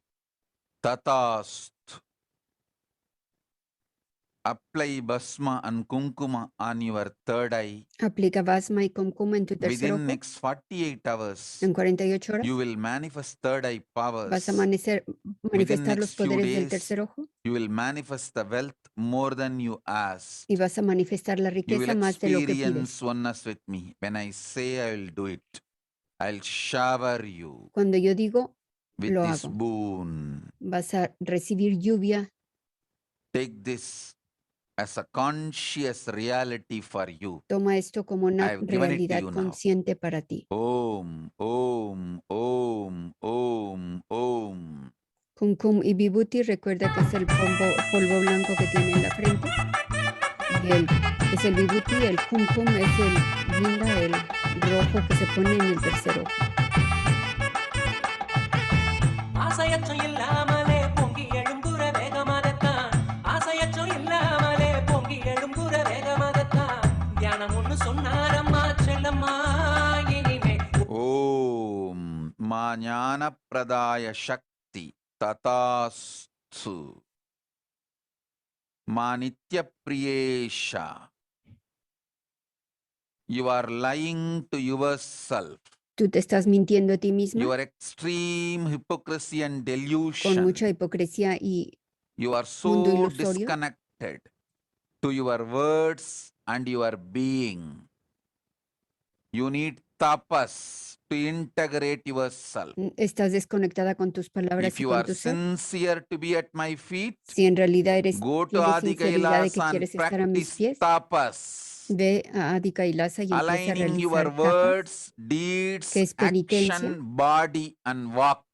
Tatast. Apply Basma and Kumkuma on your third eye. Aplica basma y kumkuma en tu tercer Within ojo. next 48 hours, En 48 horas you will manifest third eye powers. vas a manifestar los next few poderes del days, tercer ojo You will manifest the wealth more than you ask. y vas a manifestar la You riqueza will más de lo que pides. experience oneness with me. When I say I will do it, I'll shower you Cuando yo digo, with lo this hago. boon. Vas a recibir lluvia. Take this as a conscious reality for you. Toma esto como una I have given it to realidad you now. consciente para ti. Om, Om, Om, Om, Om. Kumkum y Vibhuti, recuerda que es el polvo blanco que tiene en la frente. Y es el Vibhuti, el Kumkum es el guinda, el rojo que se pone en el tercer ojo. ஆசையற்றம் இல்லாமலே பொங்கி எழும்புற வேகமாகத்தான் ஆசையற்றம் இல்லாமலே பொங்கி எழும்புற வேகமாகத்தான் தியானம் ஒண்ணு சொன்னாரம்மா செல்லம்மா இனிமே Pradaya Shakti Tatastu. Ma Nitya Priyesha. You are lying to yourself. Tú te estás mintiendo a ti misma Your extreme hypocrisy and con delusion. mucha hipocresía y You are mundo so ilusorio. disconnected to your words and your being. You need tapas to integrate yourself. Estás desconectada con tus palabras If y you con are tu ser. sincere to be at my feet, Si en realidad eres go to tienes Adi sinceridad de que Kailasa and quieres estar a mis practice pies, tapas. ve a Adi Kailasa y empieza a Aligning your realizar tapas, words, deeds, que es penitencia, action, body, and walk.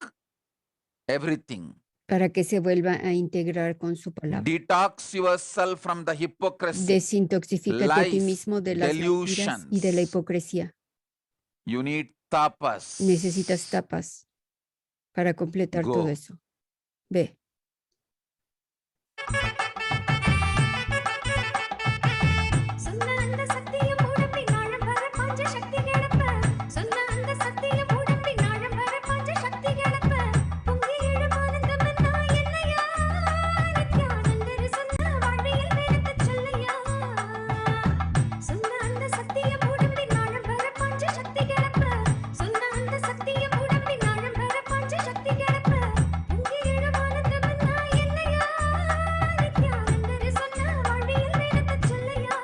Everything. para que se vuelva a integrar con su palabra. Detox yourself from the hypocrisy, Desintoxifícate a ti lies, mismo de las mentiras y de la delusions. hipocresía. You need tapas. Necesitas tapas para completar Go. todo eso. Ve. சொன்ன அந்த சத்தியம் உடம்பின் ஆழம் வர பாஞ்ச சக்தி கிளப்ப சொன்ன அந்த சத்தியம் உடம்பின் ஆழம் வர பாஞ்ச சக்தி கிளப்ப பொங்கி எழும் ஆனந்தம் என்ன என்னையா நித்யானந்தர் சொன்ன வாழ்வியல் வேதத்தை சொல்லையா சொன்ன அந்த சத்தியம் உடம்பின் ஆழம் வர பாஞ்ச சக்தி கிளப்ப சொன்ன அந்த சத்தியம் உடம்பின் ஆழம் வர பாஞ்ச சக்தி கிளப்ப பொங்கி எழும் ஆனந்தம் என்ன என்னையா நித்யானந்தர் சொன்ன வாழ்வியல் வேதத்தை சொல்லையா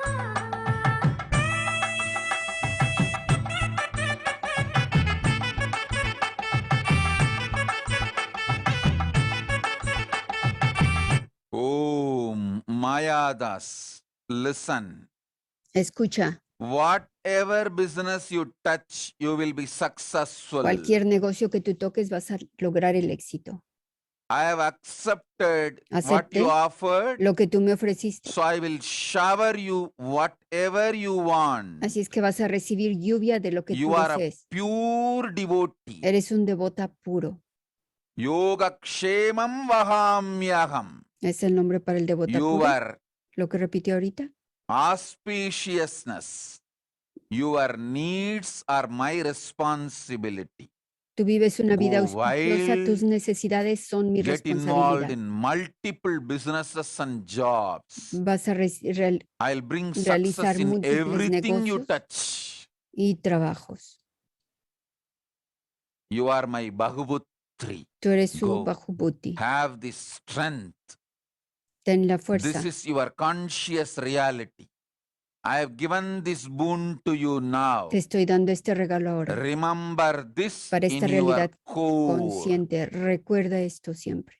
Om Mayadas, listen. Escucha, Whatever business you touch, you will be successful. cualquier negocio que tú toques vas a lograr el éxito. I have accepted what Acepté you offered, lo que tú me ofreciste. so I will shower you whatever you want. Así es que vas a recibir lluvia de lo que You tú are a desees. pure devotee. Eres un devota puro. Yogakshemam vahamyaham. Es el nombre para el devota puro. Your Lo que repitió ahorita. auspiciousness, your needs are my responsibility. Tú vives una vida Go auspiciosa, wild, tus necesidades son mi Get involved responsabilidad. in multiple businesses and jobs. Vas a I'll bring realizar success in múltiples everything you negocios touch. y trabajos. You are my Bahubutri. Tú eres su Go. Bahubuti. Have this strength. Ten la This fuerza. is your conscious reality. I have given this boon to you now. Te estoy dando este regalo ahora. Remember this Para esta in your realidad core. consciente. Recuerda esto siempre.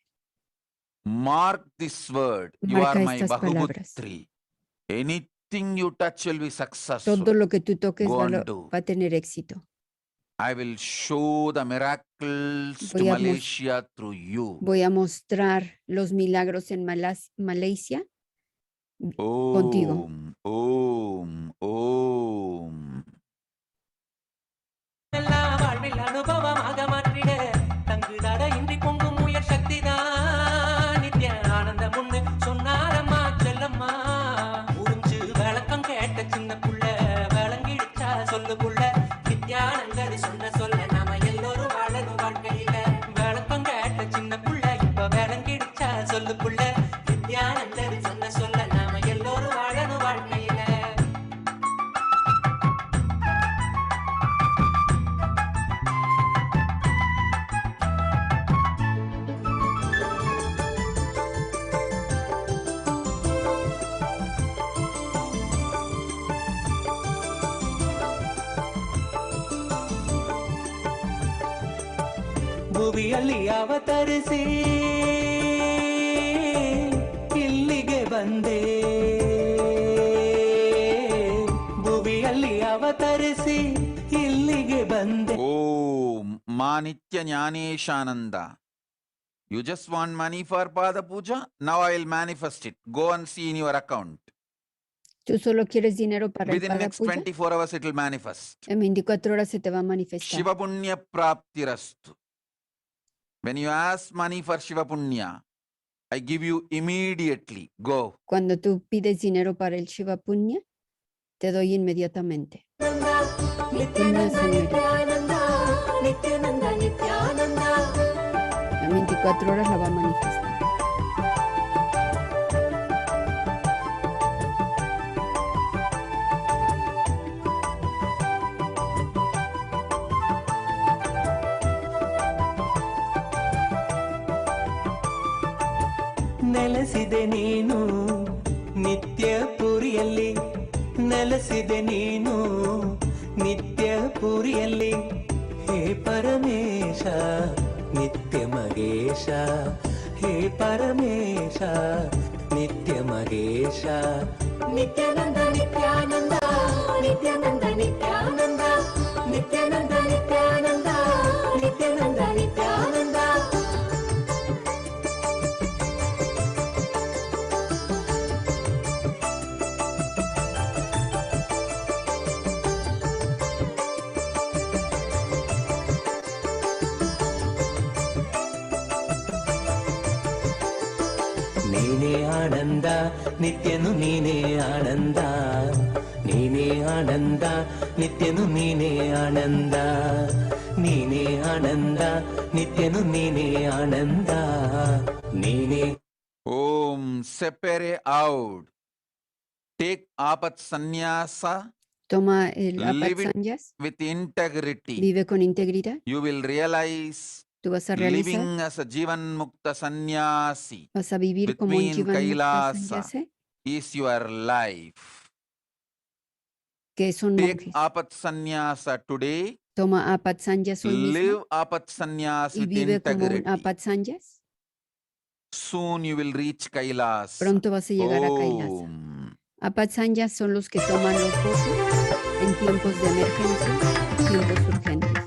Mark this word. You Marca are my estas palabras. Bahubutri. Anything you touch will be successful. Todo lo que tú toques Go va, and do. va a tener éxito. I will show the miracles to Voy a mos- Malaysia through you. Voy a mostrar los milagros en Malaysia contigo. Om, Om. எல்லா வாழ்வில் அனுபவமாக மாற்றிட தங்குதட இன்றி பொங்கும் உயர் சக்திதான் நித்ய ஆனந்தம் ஒண்ணு சொன்னாரம்மா செல்லம்மா உறிஞ்சு விளக்கம் கேட்ட சின்ன புள்ள விளங்கிடுச்சா சொல்லு புள்ள நித்யானந்தர் சொன்ன சொல்ல நாம எல்லோரும் வாழணும் வாழ்க்கையில விளக்கம் கேட்ட சின்ன புள்ள இப்ப விளங்கிடுச்சா சொல்லு புள்ள நித்யானந்தர் சொன்ன சொல்ல நாம எல்லோரும் வாழணும் வாழ்க்கையில ಭುವಿಯಲ್ಲಿ ಅವತರಿಸಿ ಇಲ್ಲಿಗೆ ಬಂದೆ ಭುವಿಯಲ್ಲಿ ಅವತರಿಸಿ ಇಲ್ಲಿಗೆ ಬಂದೆ Om Manitya Jnaneshananda. You just want money for Pada Puja? Now I will manifest it. Go and see in your account. Tú solo quieres dinero para el Within Pada next Puja. 24 hours it will manifest. En 24 horas se te va a manifestar. Shiva Punya Praptirastu. When you ask money for Shiva Punya, I give you immediately. Go. Cuando tú pides dinero para el Shiva Punya, te doy inmediatamente. Nithyananda ನಿತ್ಯಾನಂದ ನಿತ್ಯಾನಂದ ನಿತ್ಯಾನಂದ 24 horas la va a manifestar. ನೆಲೆಸಿದೆ ನೀನು ನಿತ್ಯ ಪುರಿಯಲ್ಲಿ ನೆಲೆಸಿದೆ ನೀನು ನಿತ್ಯ ಪುರಿಯಲ್ಲಿ ಹೇ ಪರಮೇಶ ನಿತ್ಯ ಮಗೇಶ ಹೇ ಪರಮೇಶ ನಿತ್ಯ ಮಗೇಶ ನಿತ್ಯಾನಂದ ನಿತ್ಯಾನಂದ ನಿತ್ಯಾನಂದ ನಿತ್ಯಾನಂದ ನಿತ್ಯಾನಂದ ನಿತ್ಯಾನಂದ ನಿತ್ಯಾನಂದ ನಿತ್ಯಾನಂದ ನೀನೇ ಆನಂದ ನಿತ್ಯನು ನೀನೇ ಆನಂದ ನೀನೇ ಆನಂದ ನಿತ್ಯನು ನೀನೇ ಆನಂದ ನೀನೇ ಆನಂದ ನಿತ್ಯನು ನೀನೇ ಆನಂದ ನೀನೇ Om separe out. Take apat sannyasa Toma el Live it apatsanyas, with integrity. vive con integridad. You will realize Tú vas a realizar, living as a Jivan Mukta Sannyasi vas a vivir como un between Jivan Mukta Kailasa Sannyasi, is your life. que son Take monjes. apat sannyasa today. Toma apatsanyas hoy mismo Live apat sannyas y with vive como un integrity. apatsanyas. Soon you will reach Kailasa. Pronto vas a llegar a Kailasa. Om. Apatsanyas son los que toman los votos en tiempos de emergencia, tiempos urgentes.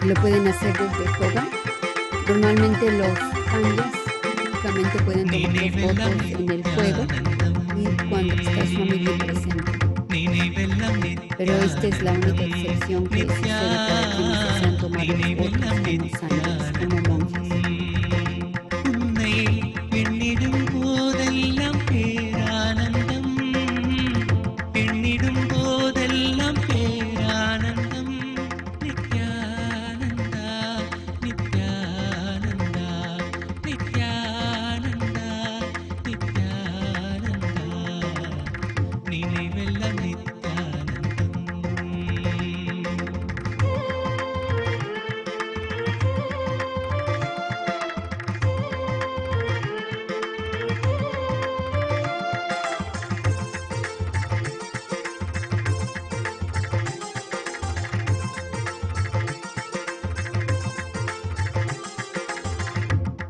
Lo pueden hacer desde el hogar. Normalmente los sanyas únicamente pueden tomar los votos en el fuego y cuando está su familia presente. Pero esta es la única excepción que sucede para quienes desean tomar los votos como sanyas, como monjes. உன்னை எண்ணிடும் போதெல்லாம் பேரானந்தம் எண்ணிடும் போதெல்லாம் பேரானந்தம் நித்யானந்தா நித்யானந்தா நித்யானந்தா நித்யானந்தா நினைவெல்லாம் நித்யானந்தம்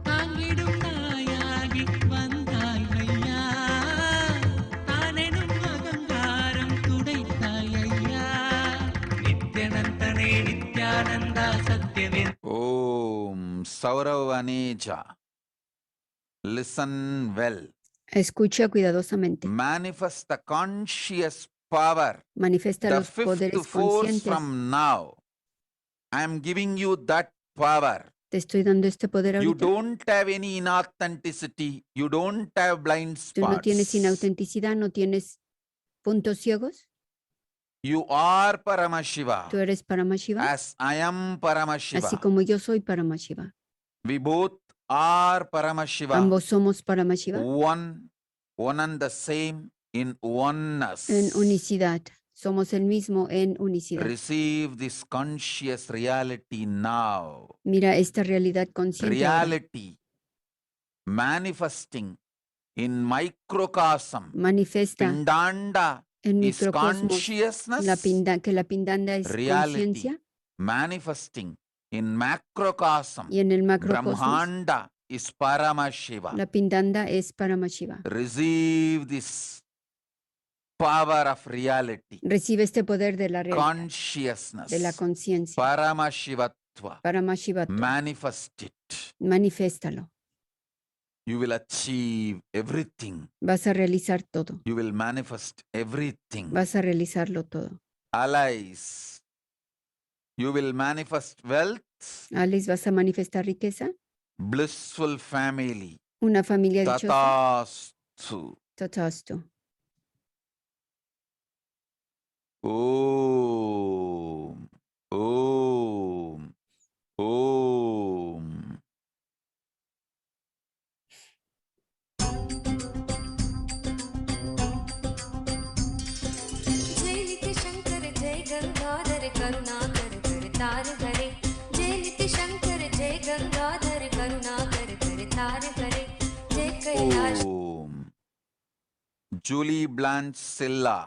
தாங்கிடும் நாயாகி வந்தாய் ஐயா தானெனும் அகங்காரம் துடைத்தாய் ஐயா நித்யனந்தனே நித்யானந்தா சத்யவே Om Sauravaneja. Listen well. Escucha cuidadosamente. Manifest the conscious power. Manifiesta The los fifth poderes force conscientes. from now. I am giving you that power. Te estoy dando este poder You ahorita. don't have any inauthenticity. You don't have blind Tú no tienes spots. inautenticidad, no tienes puntos ciegos. You are Paramashiva. Tú eres Paramashiva, As I am Paramashiva. así como yo soy Paramashiva. We both are Paramashiva. Ambos somos Paramashiva One and the same in oneness. en unicidad. Somos el mismo en unicidad. Receive this conscious reality now. Mira esta realidad consciente ahora, Reality manifesting in microcosm. manifiesta Pindanda en is microcosmos consciousness. que la pindanda es Reality conciencia manifesting in macrocosm. y en el macrocosmos Brahmanda is Paramashiva. la pindanda es Paramashiva. Receive this power of reality. Recibe este poder de la realidad, Consciousness. de la conciencia. Paramashivatva. Paramashiva, Manifest it. manifiéstalo. You will achieve everything. Vas a realizar todo. You will manifest everything. Vas a realizarlo todo. Allies. You will manifest wealth. Alex, vas a manifestar riqueza. Blissful family. Una familia dichosa. Tatastu. Tatastu. Om. Om. Om. Gangadhar करुणाकर कर तार करे जय Kailash Om. Julie Blanche Silla,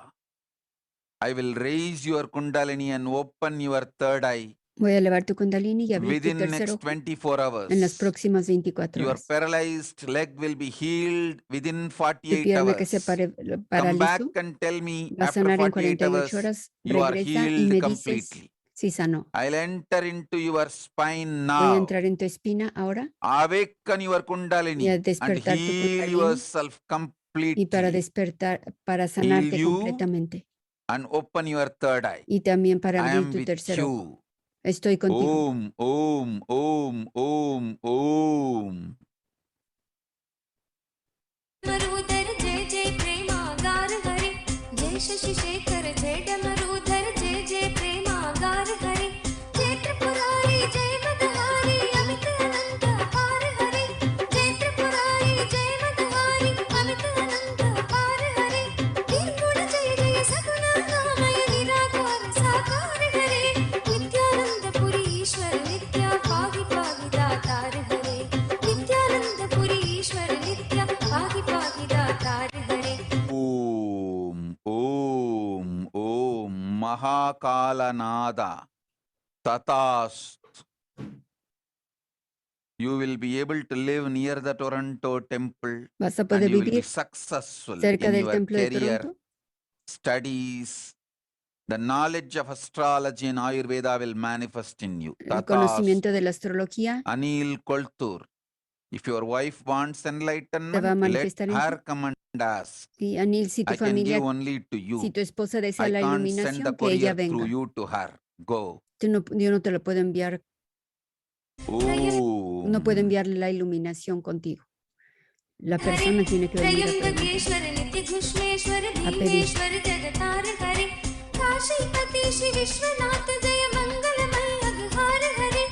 I will raise your Kundalini and open your third eye Voy a elevar tu Kundalini y abrir tu within tercer next ojo 24 hours. en las próximas 24 Your horas. paralyzed leg will be healed within Tu 48 pierna que se hours. Come back paralizó and tell me va a after sanar en 48 48 hours horas. you are Regresa y healed me dices completely. si sanó. I'll enter into your spine Voy a now. entrar en tu espina ahora Awaken your y Kundalini a and despertar tu heal Kundalini yourself y para completely despertar, para sanarte you completamente and open your third eye. y también para I abrir am tu with tercer ojo. you. Estoy contigo. Om, Om, Om, Om, Om. Marudhar जय जय प्रेमागार हरे जय शशि शेखर जय डमरुधर जय जय प्रेमागार हरे जय त्रिपुरारी जय मदहारी अमित अनंत हार हरे जय त्रिपुरारी जय मदहारी अमित अनंत हार हरे निर्गुण जय जय सगुण नामय निराकार साकार हरे नित्यानंद पुरी ईश्वर नित्या पाहि पाहि दातार हरे नित्यानंद पुरी ईश्वर नित्या पाहि पाहि दातार हरे Om, Om, Om, Mahakalanada, Tatast. You will be able to live near the Toronto temple Vas a and poder you will be vivir successful cerca in del your templo de career, Toronto. studies. The knowledge of astrology and Ayurveda will manifest in you. El Tatast. conocimiento de la astrología Anil Koltur. If your wife wants te va a enlightenment, let manifestar en her ti. come and ask. Y Anil, si tu I can familia, give only to si you. tu esposa desea I la can't send the iluminación, que ella courier through venga. you to her. Go. Yo no te lo puedo enviar, no puedo Om. enviarle la iluminación contigo. La persona tiene que venir a preguntar. Trimbakeshwar नित्य Ghushmeshwar A pedir. Bhimeshwar जगतार हरे काशीपति श्री विश्वनाथ जय मंगलमय अघहार हरे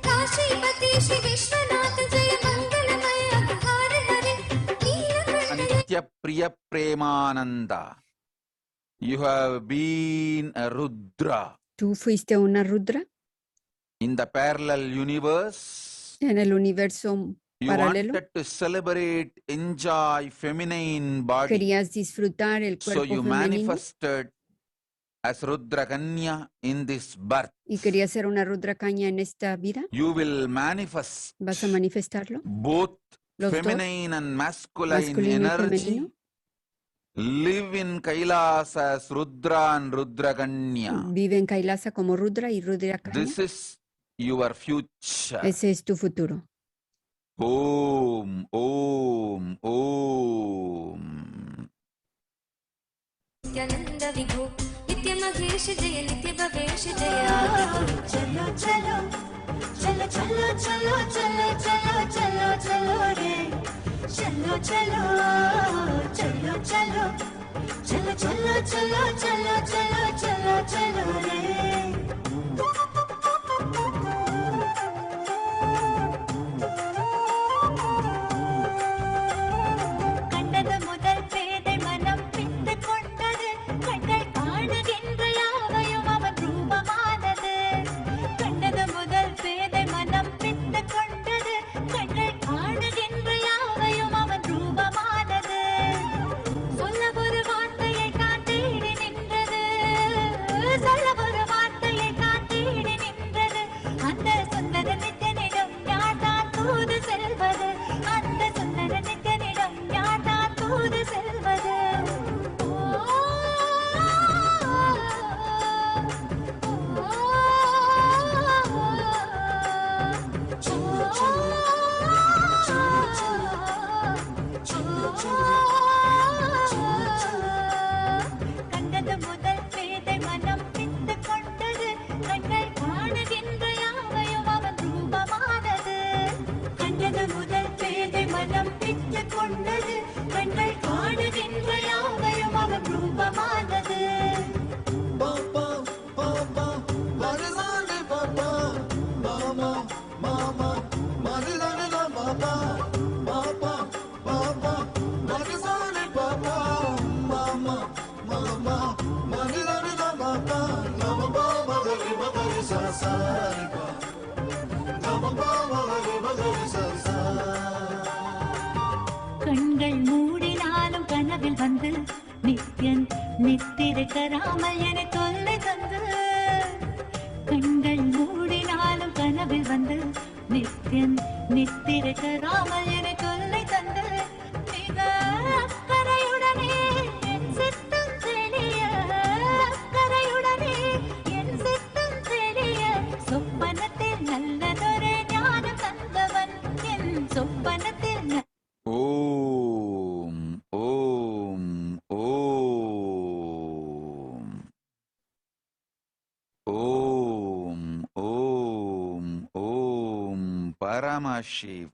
काशीपति श्री विश्वनाथ जय मंगलमय अघहार हरे Neelkanth Nitya Priya Premananda. You have been a Rudra ¿Tú fuiste una Rudra in the parallel universe. en el universo You paralelo? wanted to celebrate, enjoy feminine body. Querías disfrutar el So cuerpo you femenino manifested as Rudra Kanya in this birth. y querías ser una Rudra Caña en esta vida. You will manifest ¿Vas a manifestarlo? both Los dos, feminine and masculine masculino y energy. femenino. Live in Kailas as Rudra and Rudra Kanya. Vive en Kailasa como Rudra y Rudra Caña. This is your future. Ese es tu futuro. Om, Om, Om. Nityanand विभो नित्य महेश जय नित्य भवेश जय चलो चलो चलो चलो चलो चलो चलो चलो चलो रे चलो चलो चलो चलो चलो चलो चलो चलो चलो चलो चलो रे கண்டது முதல் பேதை மனம் பித்து கொண்டது கண்கள் காணுகின்ற யாவையும் அவன் ரூபமானது கண்டது முதல் பேதை மனம் பித்து கொண்டது கண்கள் காணுகின்ற யாவையும் அவன் ரூபமானது சொல்ல ஒரு வார்த்தையை காத்தீடி நின்றது சொல்ல ஒரு வார்த்தையை காத்தீடி நின்றது அந்த சுந்தர நித்தனிடம் யார்தான் தூது செல்வது அந்த சுந்தர நித்தனிடம் யார்தான் தூது செல்வது கண்டது முதல் பேதை மனம் பித்து கொண்டது கண்கள் காணுகின்ற யாவையும் அவன் ரூபமானது கண்டது முதல் பேதை மனம் பித்து கொண்டது கண்கள் காணுகின்ற யாவையும் அவன் ரூபமானது Papa, Papa, Marizane Papa, Mama, Mama, Marizane Papa, Papa, Papa, Marizane Papa, Mama, Mama, Marizane Papa, Mama, Mama, Mama, Sa Sa Re Pa, Mama, Mama, Mama, வராமல் என தொல்லை தந்து கண்கள் மூடினாலும் கனவில் வந்து நித்தியம் நித்திரை தராமல் என தொல்லை தந்து மிக அக்கறையுடனே என் சித்தம் தெளிய அக்கறையுடனே என் சித்தம் தெளிய சொப்பனத்தில் நல்லதொரு ஞானம் தந்தவன் என் சொப்பனத்தில் ஓம் ஓம் ஓம் ஓம் ஓம் ஓம் பரமசிவ.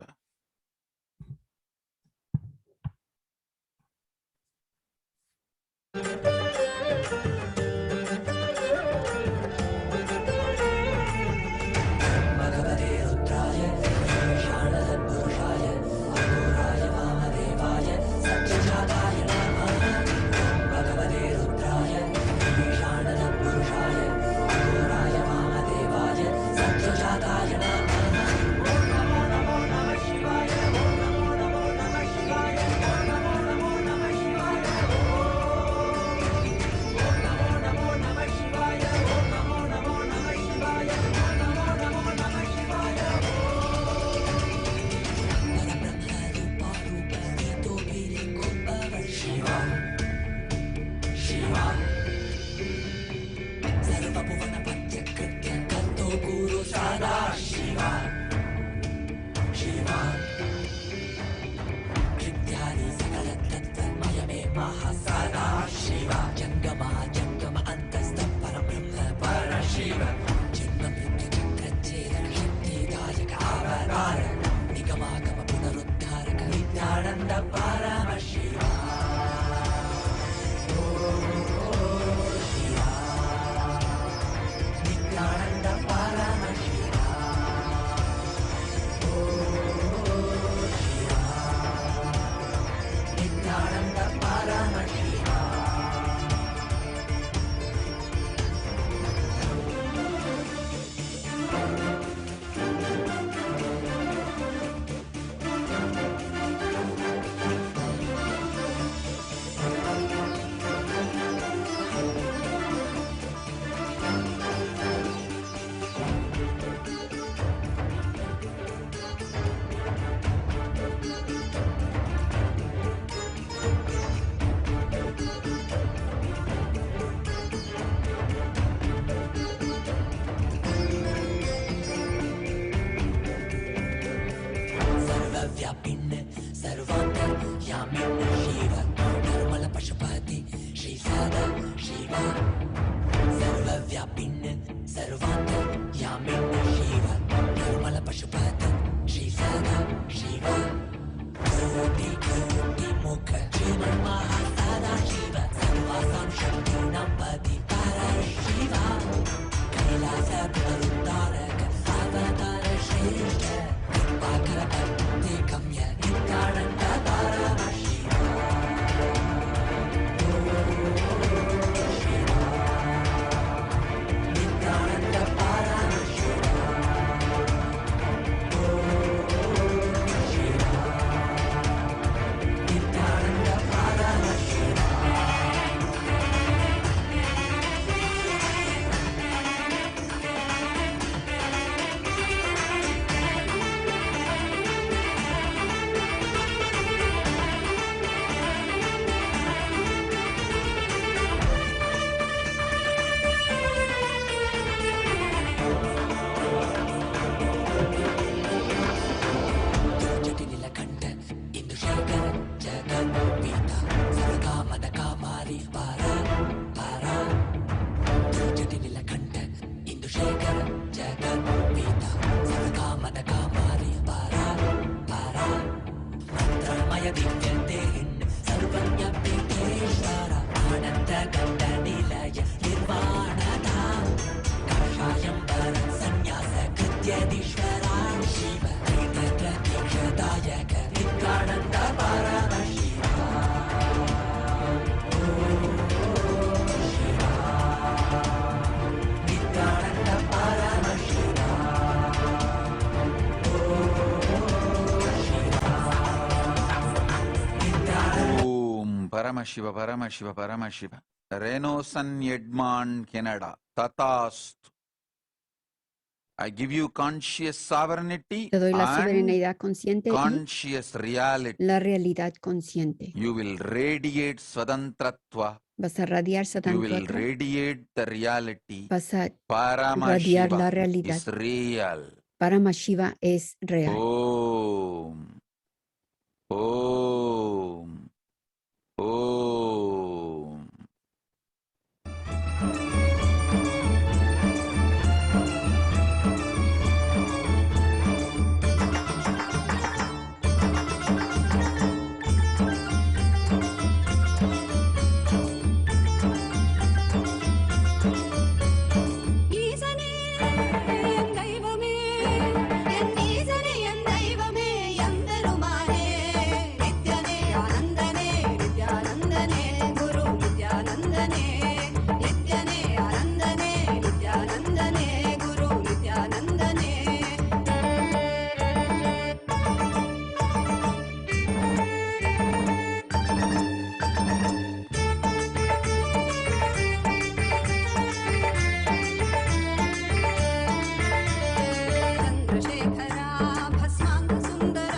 பரமசிவ பரமசிவ Paramasiva. Renosan Edmond Canada. Tatast. I give you conscious sovereignty Te doy la and soberanía consciente y conscious reality. la realidad consciente. You will radiate Swadantratva. Vas a radiar You will Satantuatra. radiate the reality. Vas a Paramashiva la realidad. is real. Paramashiva es real. Om. Om. Om. ஈசனே என் தெய்வமே என் ஈசனே என் தெய்வமே என் பெருமானே நித்யனே ஆனந்தனே நித்யானந்தனே குரு நித்யானந்தனே நித்யனே ஆனந்தனே நித்யானந்தனே குரு நித்யானந்தனே ಚಂದ್ರಶೇಖರ ಭಸ್ಮಾಂಗ ಸುಂದರ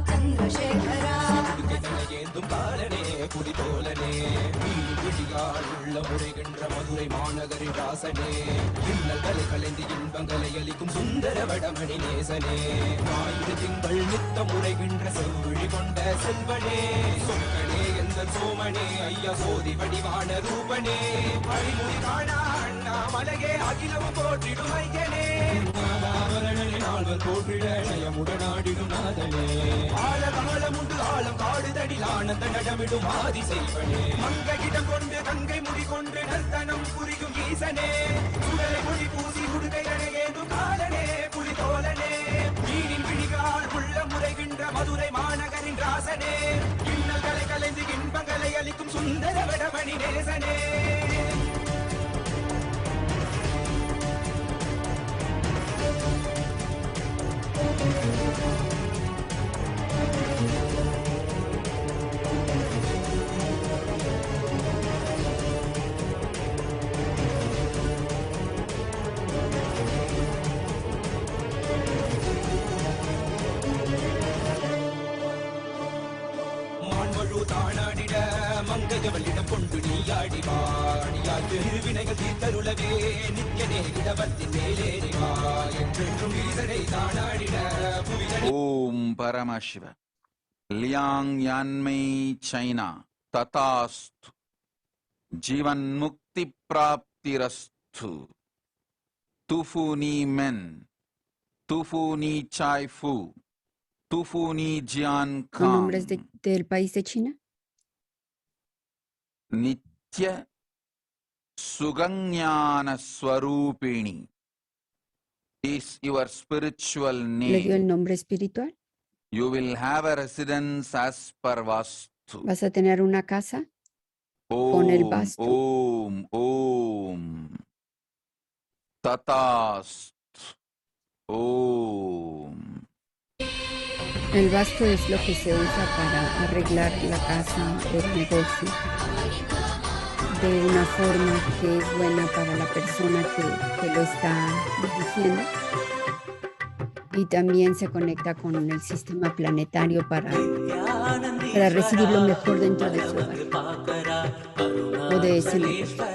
ಚಂದ್ರಶೇಖರ ஏந்தும் காலனே புலிதோலனே விழியால் உள்ள முறைகின்ற மதுரை மாநகரின் ராசனே இன்னல்களை கலைந்து இன்பங்களை அளிக்கும் சுந்தர வடமணி நேசனே ஞாயிறு திங்கள் நித்த முறைகின்ற செவ்விழி கொண்ட செல்வனே சொற்களே எந்த சோமனே ஐயா சோதி வடிவான ரூபனே அழிமொழி காணா அண்ணாமலையே அகிலமும் போற்றிடும் ஐயனே ஆவரணனை நால்வர் போற்றிட நயமுடனாடிடும் நாதனே ஆழ காலம் உண்டு ஆழம் காடுதடில் ஆனந்த நடமிடும் ஆதி செய்வனே மங்கையிடம் கொண்டு கங்கை முடி கொண்டு நர்த்தனம் புரியும் ஈசனே சுடலை மொழி பூசி உடுகை அணையேதும் காலனே புலிதோலனே மீனின் விழிகால் உள்ள முறைகின்ற மதுரை மாநகரின் ராசனே இன்னல்களை கலைந்து இன்பங்களை அளிக்கும் சுந்தர வடமணி நேசனே மான்மழு தானாடிட மங்கையவளிடம் கொண்டு நீயாடிவாடியால் திருவினைகள் தீர்த்தருளவே நித்யனே இடவத்தின் மேலேறிவா என்றென்றும் ஈசனை தானாடிட புவிதனை Om Paramashiva. Liang Yanmei China. Tatastu. Jivan Mukti Praptirastu. Tufu ni men. Tufu ni Chai Fu. Tufu ni Jian ¿Con Kang. nombres del país de China? Nitya Suganyana Swarupini is your spiritual ¿Le dio el name. nombre espiritual? You will have a residence as per Vastu. ¿Vas a tener una casa? Con el Om, vastu. Om, Om. Tatast. Om. El vasto es lo que se usa para arreglar la casa, el negocio, de una forma que es buena para la persona que lo está dirigiendo. Y también se conecta con el sistema planetario para recibir lo mejor dentro de su hogar o de ese negocio.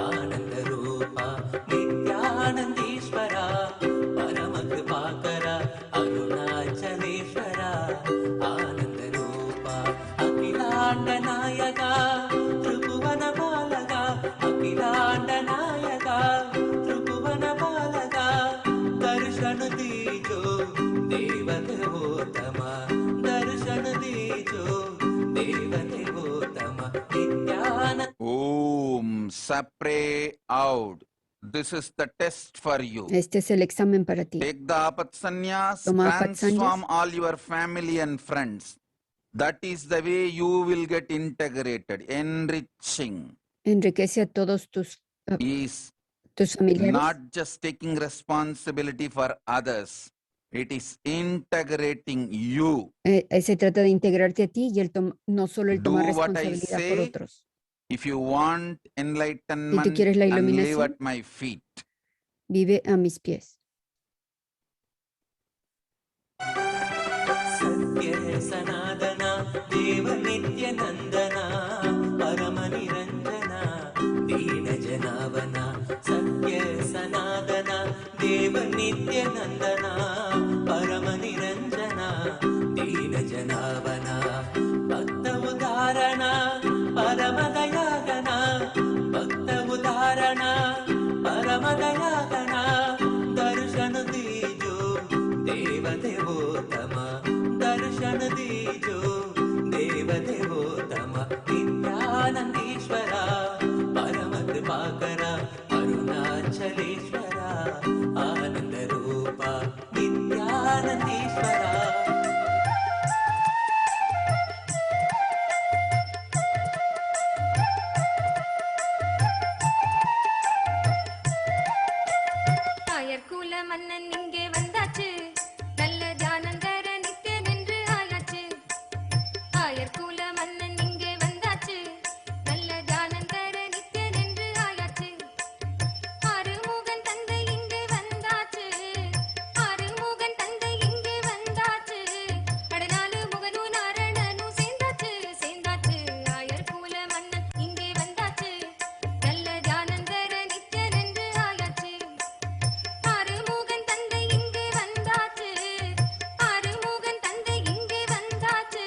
ஆனந்த ரூபா நித்யானந்தீஸ்வரா பரமகிருபாகரா அருணாச்சலேஸ்வரா ஆனந்த ரூபா அகிலாண்ட நாயகா திரிபுவன பாலகா அகிலாண்ட நாயகா திரிபுவன பாலகா दर्शन दीजो देव देवोत्तमा दर्शन दीजो देव देवोत्तमा Nityanand Om. Sapre out. This is the test for you. Este es el examen para ti. Take the apat sannyas, Toma apat transform sannyas. all your family and friends. That is the way you will get integrated. Enriching Enriquece a todos is tus familiares. not just taking responsibility for others. It is integrating you. Se trata de integrarte a ti y no solo el tomar Do what I responsabilidad por say. otros. If you want enlightenment, quieres la and live iluminación, at my feet. vive a mis pies. सत्य सनातना देव नित्य नंदना परम निरंजना दीन जनावना सत्य सनातना देव नित्य नंदना परम निरंजना दीन जनावना भक्त उदाहरणा परम दयागना भक्त उदाहरणा परम दयागना दर्शन दीजो देव देवोत्तम दर्शन दीजो देव देवोत्तम नित्यानंदीश्वरा परम कृपाकरा अरुणाचलेश्वरा आनंद रूपा नित्यानंदीश्वरा தாயர்குல மன்னன் இங்கே வந்தாச்சு நல்ல தியானம் தர நித்தியன் என்று ஆயாச்சு தாயர்குல மன்னன் இங்கே வந்தாச்சு நல்ல தியானம் தர நித்தியன் என்று ஆயாச்சு ஆறுமுகன் தந்தை இங்கே வந்தாச்சு ஆறுமுகன் தந்தை இங்கே வந்தாச்சு அடநாலு முகனும் நாரணனும் சேர்ந்தாச்சு சேர்ந்தாச்சு ஆயர்குல மன்னன் இங்கே வந்தாச்சு நல்ல தியானம் தர நித்தியன் என்று ஆயாச்சு ஆறுமுகன் தந்தை இங்கே வந்தாச்சு ஆறுமுகன் தந்தை இங்கே வந்தாச்சு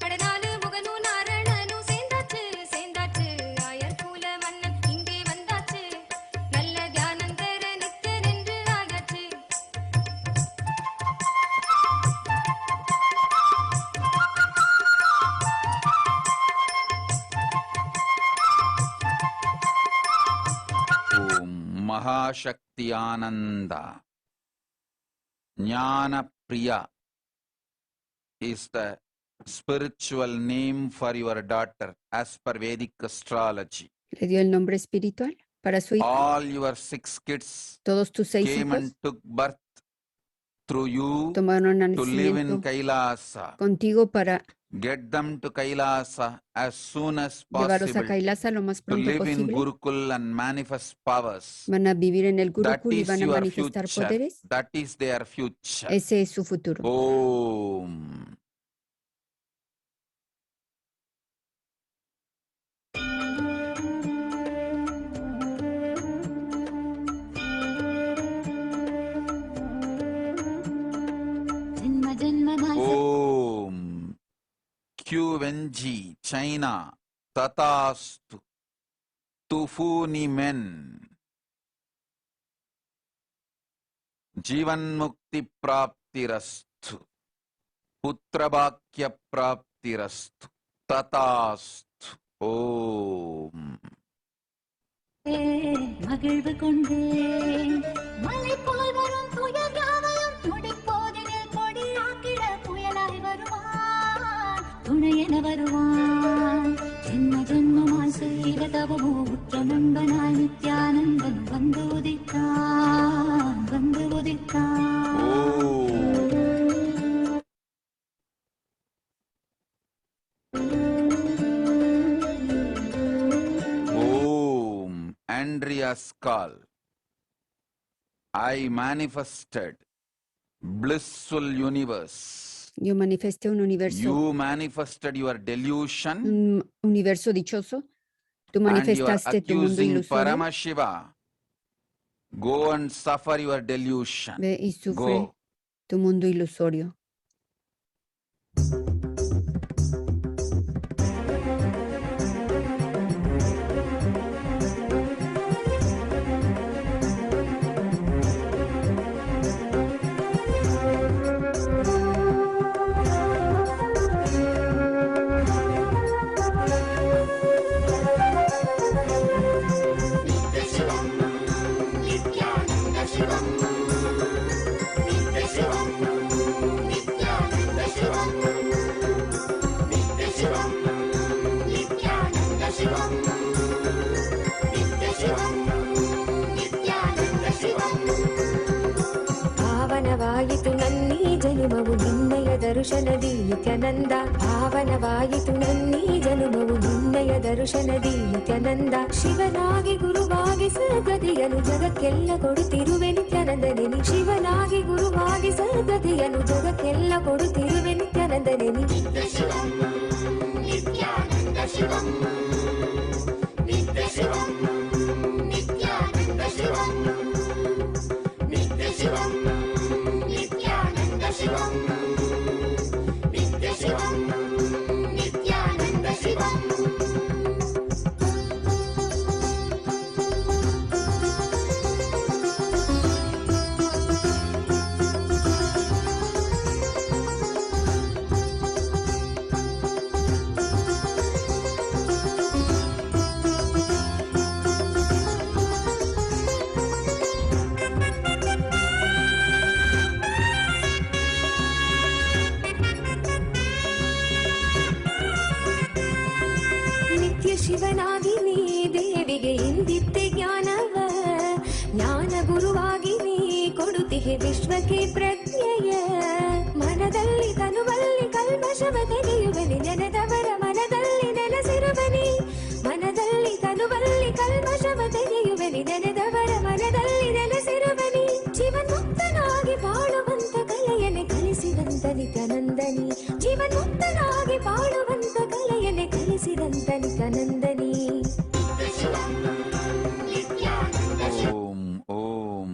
அடநாலு முகனும் நாரணனும் சேர்ந்தாச்சு சேர்ந்தாச்சு ஆயர்குல மன்னன் இங்கே வந்தாச்சு நல்ல தியானம் தர நித்தியன் என்று ஆயாச்சு Om Mahashakti Ananda. Jnana Priya is the spiritual name for your daughter as per Vedic astrology. Le dio el nombre espiritual para su hija. All your 6 kids Todos tus 6 came and hijos took birth through you tomaron to live in nacimiento Kailasa. contigo para Get them to Kailasa as soon as llevarlos a possible Kailasa lo más to pronto live in posible. Gurukul and manifest powers. Van a vivir en el That Gurukul y is van a your manifestar future. poderes. That is their future. Ese es su futuro. Om. जन्म जन्म Om. QNG, China, Tatastu, Tufuni men. Jivan Mukti Praptirastu, Putrabhakya Praptirastu, Tatastu. Om. மகிழ்வு கொண்டேன் மலை போல் வரும் துயர் யாவையும் துடிப்போதினில் கொடியாக்கிட புயலாய் வருவான் துணையென வருவான் ஜென்ம ஜென்மமாய் செய்த தவமோ உற்ற நண்பனாய் நித்யானந்தன் வந்து உதித்தான் வந்து உதித்தான் Andrea's call. I manifested blissful universe. Yo manifesté un universo, You manifested your delusion un universo dichoso. Tú and you are manifestaste tu mundo accusing ilusorio. Paramashiva. Go and suffer your delusion. Ve y sufre Go. tu mundo ilusorio. Nityananda சிவம் ದರ್ಶನದಿ ನಿತ್ಯಾನಂದ ಭಾವನವಾಯಿತು ನನ್ನೀ ಜನುಮವು ನಿನ್ನಯ ದರ್ಶನದಿ ನಿತ್ಯಾನಂದ ಶಿವನಾಗಿ ಗುರುವಾಗಿ ಸದ್ಗತಿಯನು ಜಗಕ್ಕೆಲ್ಲ ಕೊಡುತ್ತಿರುವೆ ನಿತ್ಯಾನಂದನೆ ನೀ ಶಿವನಾಗಿ ಗುರುವಾಗಿ ಸದ್ಗತಿಯನು ಜಗಕ್ಕೆಲ್ಲ ಕೊಡುತ್ತಿರುವೆ ನಿತ್ಯಾನಂದನೆ ನೀ ಶಿವನಾಗಿ ನೀ ದೇವಿಗೆ ಇಂದಿತ್ತೆ ಜ್ಞಾನವ ಜ್ಞಾನ ಗುರುವಾಗಿ ನೀ ಕೊಡುತ್ತಿಗೆ ವಿಶ್ವಕ್ಕೆ ಪ್ರಜ್ಞೆಯ ಮನದಲ್ಲಿ ತನುವಲ್ಲಿ ಕಲ್ಮಶವ ತೆಗೆಯುವನಿ ನೆನೆದವರ ಮನದಲ್ಲಿ ನೆಲೆಸಿರುವನಿ ಮನದಲ್ಲಿ ತನುವಲ್ಲಿ ಕಲ್ಮಶವ ತೆಗೆಯುವನಿ ನೆನೆದವರ ಮನದಲ್ಲಿ ನೆಲೆಸಿರುವನಿ ಜೀವನ್ಮುಕ್ತನಾಗಿ ಬಾಳುವಂತ ಕಲೆಯನ್ನೇ ಕಲಿಸಿದಂತ ನಿತ್ಯಾನಂದನಿ ಜೀವನ್ಮುಕ್ತನಾಗಿ ಬಾಳುವಂತ ಕಲೆಯನ್ನೇ ಕಲಿಸಿದಂತ ನಿತ್ಯಾನಂದನಿ ಓಂ ಓಂ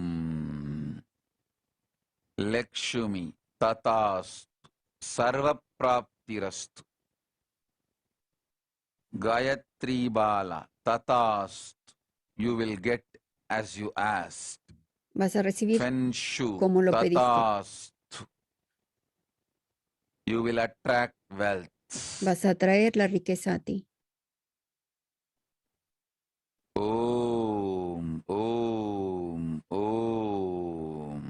ಲಕ್ಷ್ಮಿ ತಥಾಸ್ತು ಸರ್ವಪ್ರಾಪ್ತಿರಸ್ತು ಗಾಯತ್ರಿ ಬಾಲ ತಥಾಸ್ತು you will get as you asked. Vas a recibir Feng Shui como lo pediste. tatastu. You will attract wealth. Vas a traer la riqueza a ti. Om, Om, Om.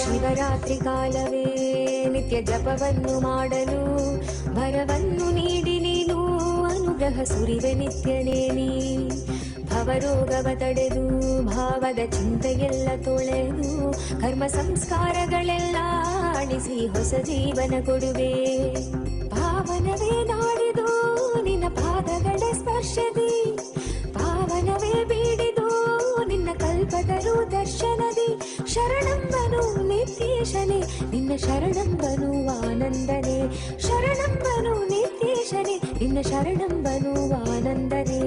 Shivaratri ಕಾಲವೇ ನಿತ್ಯ ಜಪವನ್ನು ಮಾಡಲು ಭರವನ್ನು ನೀಡಿ ನೀನು ಅನುಗ್ರಹ ಸುರಿವೆ ನಿತ್ಯನೇನಿ ಭವರೋಗವ ತಡೆದು ಭಾವದ ಚಿಂತೆಯೆಲ್ಲ ತೊಳೆದು ಕರ್ಮ ಸಂಸ್ಕಾರಗಳೆಲ್ಲ ಅಳಿಸಿ ಹೊಸ ಜೀವನ ಕೊಡುವೆ ಪಾವನವೇ ನಾಡಿದು ನಿನ್ನ ಪಾದಗಳ ಸ್ಪರ್ಶದಿ ಪಾವನವೇ ಬೀಡಿದು ನಿನ್ನ ಕಲ್ಪತರು ದರ್ಶನದಿ ಶರಣಂಬನು ನಿತ್ಯೇಶನೆ ನಿನ್ನ ಶರಣಂಬನು ಆನಂದನೆ ಶರಣಂಬನು ನಿತ್ಯೇಶನೆ ನಿನ್ನ ಶರಣಂಬನು ಆನಂದನೆ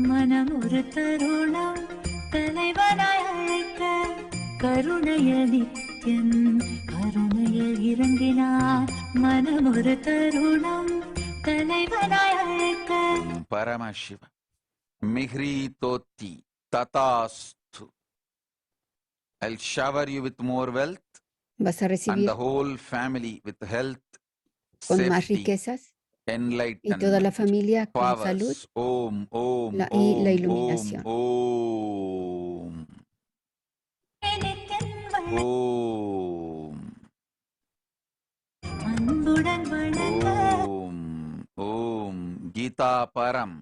மனமொரு தருணம் தலைவனாய் அழைக்க கருணையில் நித்யன் கருணையில் இறங்கினார் மனமொரு தருணம் தலைவனாய் அழைக்க Paramashiva. Mihri Toti Tatastu. I'll shower you with more wealth Vas a and recibir the whole family with health, con más safety, riquezas y enlightenment, toda la familia con salud powers. Om, Om, y la Om, iluminación. Om, Nithyan Om, அன்புடன் வணங்க Om, Om, Gita Param.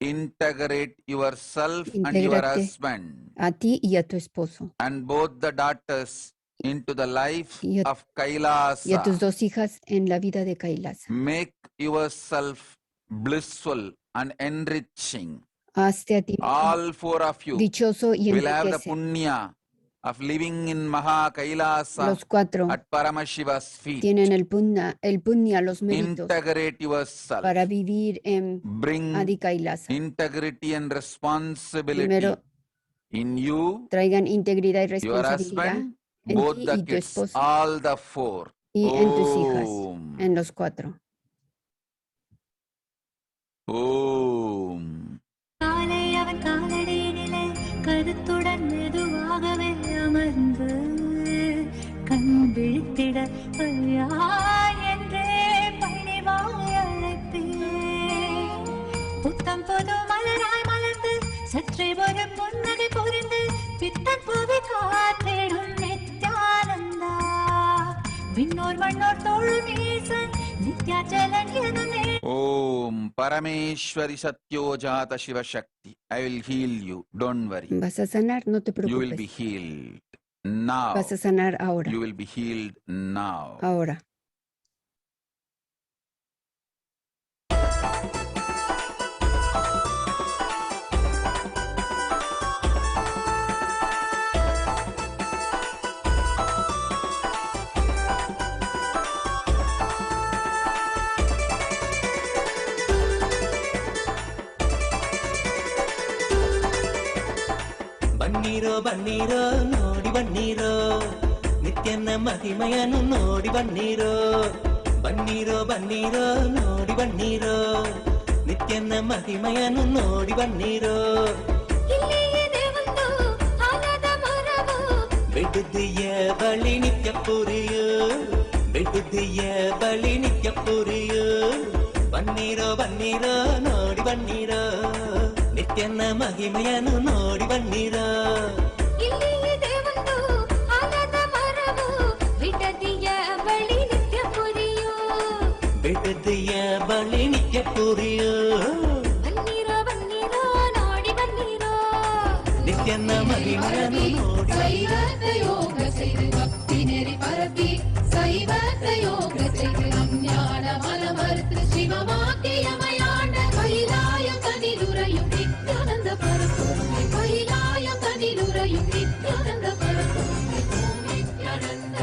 Integrate yourself and your Intégrate. husband a ti y a tu esposo and both the daughters into the life Y a- of Kailasa. y a tus dos hijas en la vida de Kailasa. Make yourself blissful and enriching. Hazte a ti mismo All four of you dichoso y will have the enriquece. punya of living in Maha Kailasa Los cuatro at Paramashiva's feet. tienen el punya, los méritos Integrate yourself. para vivir en Bring Adi Kailasa. integrity and responsibility Primero in you, traigan integridad y your responsabilidad husband, en both ti the y tu kids, esposo all the four. y en tus hijas, Om. en los cuatro. Om. காலை அவன் காலடியிலே கருத்துடன் மெதுவாகவே அமர்ந்து கண் விழித்திட ஐயா என்றே பணிவாய் அழைப்பேன் புத்தம் பொது மலராய் மலர்ந்து சற்றே ஒரு புன்னகை புரிந்து பித்தன் புவி காத்திடும் நித்யானந்தா விண்ணோர் மண்ணோர் தோள் மீது नित्याचलन Om Parameshwari Satyojata Shiva Shakti. I will heal you. Don't worry. Vas a sanar, no te You will be preocupes. healed now. Vas a sanar ahora. You will be healed now. Ahora. ಬನ್ನೀರೋ ಬನ್ನೀರೋ ನೋಡಿ ಬನ್ನೀರೋ ನಿತ್ಯನ ಮಹಿಮೆಯನ್ನು ನೋಡಿ ಬನ್ನೀರೋ ಬನ್ನೀರೋ ಬನ್ನೀರೋ ನೋಡಿ ಬನ್ನೀರೋ ನಿತ್ಯನ ಮಹಿಮೆಯನ್ನು ನೋಡಿ ಬನ್ನೀರೋ ಇಲ್ಲಿಯೇ ಒಂದು ಆಲದ ಮರವು ಬಿಡುದಿಯ ಬಳಿ ನಿತ್ಯ ಪುರಿಯು ಬಿಡುದಿಯ ಬಳಿ ನಿತ್ಯ ಪುರಿಯು ಬನ್ನೀರೋ ಬನ್ನೀರೋ ನೋಡಿ ಬನ್ನೀರೋ ನಿತ್ಯನ ಮಹಿಮೆಯನ್ನು ನೋಡಿ ಬನ್ನೀರೋ ಇಲ್ಲಿಯೇ ಒಂದು ಆಲದ ಮರವು ಬಿಡದಿಯ ಬಳಿ ನಿತ್ಯ ಪುರಿಯು ಬಿಡುದಿಯ ಬಳಿ ನಿತ್ಯ ಪುರಿಯು ಬನ್ನೀರೋ ಬನ್ನೀರೋ ನೋಡಿ ಬನ್ನೀರೋ ನಿತ್ಯನ ಮಹಿಮೆಯನ್ನು ನೋಡಿ சைவத்தை யோக செய்து பக்தி நெறி பரப்பி சைவத்தை யோக செய்து நம் ஞான மனமறுத்து சிவமாக்கியமையாண்ட கைலாயம் தனிலுரையும் நித்யானந்த பரபொருளே கைலாயம் தனிலுரையும் நித்யானந்த பரபொருளே ஓம் நித்யானந்த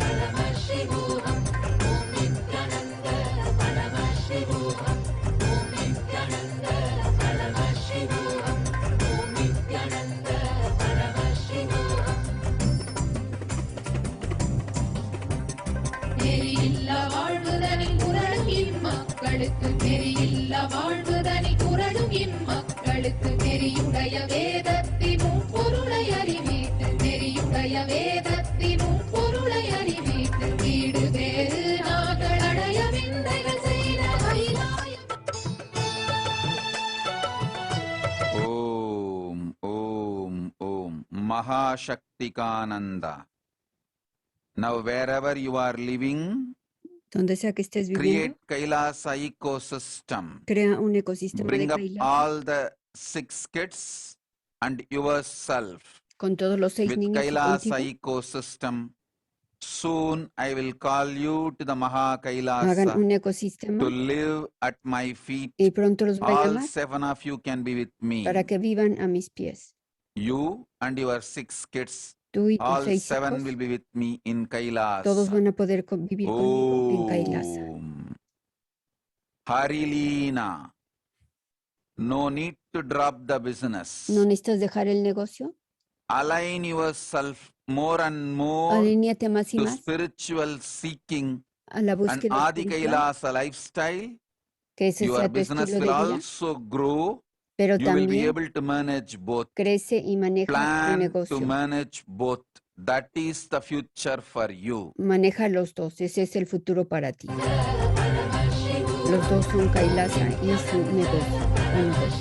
பரம சிவோகம் ஓம் நித்யானந்த பரம சிவோகம் ஓம் நித்யானந்த பரம சிவோகம் ஓம் நித்யானந்த பரம சிவோகம் நெறியில்லா வாழ்வுதனில் குரலும் இம்மக்களுக்கு நெறியில்லா வாழ்வுதனில் குரலும் இம்மக்களுக்கு நெறியுடைய வேதத்தினும் பொருளை அறிவித்து நெறியுடைய வேதத்தினும் பொருளை அறிவித்து வீடு வேறு நாங்கள் அடைய விந்தைகள் செய்த Kailayam Om, Om, Om. Mahashaktikananda. Now, wherever you are living, Donde sea que estés create viviendo, Kailasa ecosystem. crea un ecosistema de Bring up Kailasa all the 6 kids and yourself con todos los 6 with niños y Kailasa contigo. ecosystem. Soon I will call you to the Maha Hagan Kailasa un ecosistema to live at my feet. y pronto los voy a All llamar 7 of you can be with me. para que vivan a mis pies. You and your 6 kids, Tú y tus all 6 7 hijos, will be with me in Kailasa. todos van a poder vivir conmigo en Kailasa. Om. Harilina. No need to drop the business. ¿No necesitas dejar el negocio? Align yourself more and more Alíñate más y to más spiritual seeking a la and búsqueda Adi espiritual, Kailasa lifestyle. que ese Your sea tu business estilo will de vida, also grow. pero You will be también able to manage both. crece y maneja tu Plan to negocio. manage both. That is the future for you. Maneja los dos, ese es el futuro para ti. Los dos son Kailasa y su negocio. Ambos.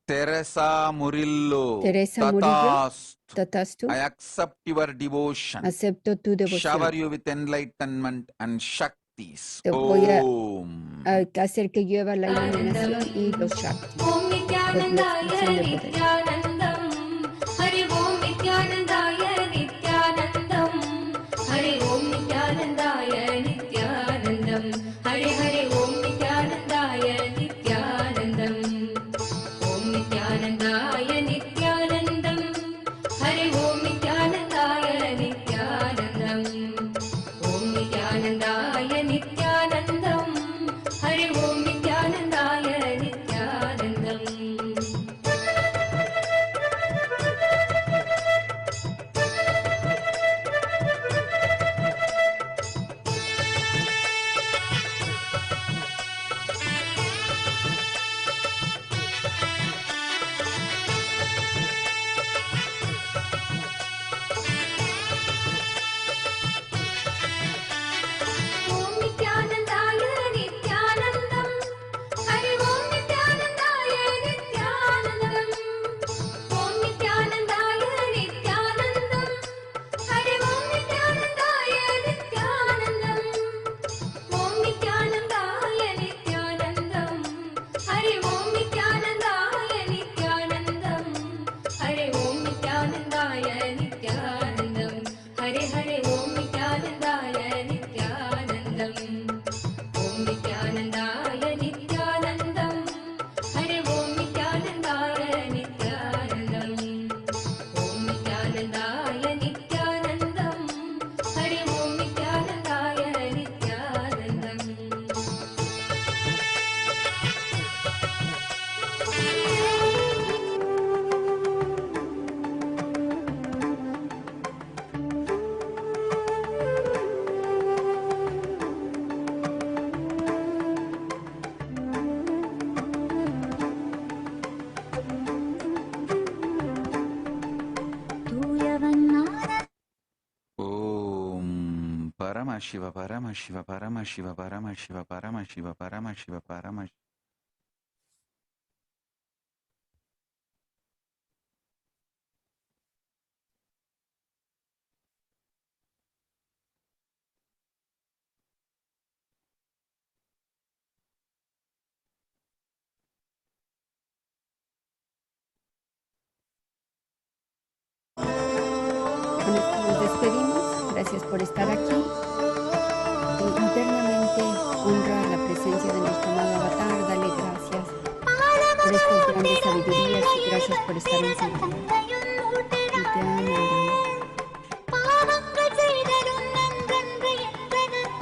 Teresa Murillo. Teresa Murillo, Tatastu. Tatastu, I accept your devotion. acepto tu Shower devoción. you with enlightenment and shaktis. Te voy a- Om. A hacer que llueva la iluminación y los Shakti. ஓம் நித்யானந்தாய expresión de poder. Nithyanandam ஹரி ஓம் நித்யானந்தாய நித்யானந்தம் ஹரி ஓம் நித்யானந்தாய நித்யானந்தம் ஹரி ஹரி ஓம் நித்யானந்தாய நித்யானந்தம் ஓம் நித்யானந்தாய நித்யானந்தம் ஹரி ஓம் நித்யானந்தாய நித்யானந்தம் ஓம் நித்யானந்தாய நித்யானந்தம் ஹரி ஓம் நித்யானந்தாய Nithyanandam Paramashiva, Paramashiva, Paramashiva, Paramashiva, Paramashiva, Paramashiva, Paramashiva. Con esto nos despedimos. Gracias por estar aquí. Internamente honra la presencia de nuestro amado avatar. Dale gracias por estas grandes sabidurías y gracias por estar en su vida.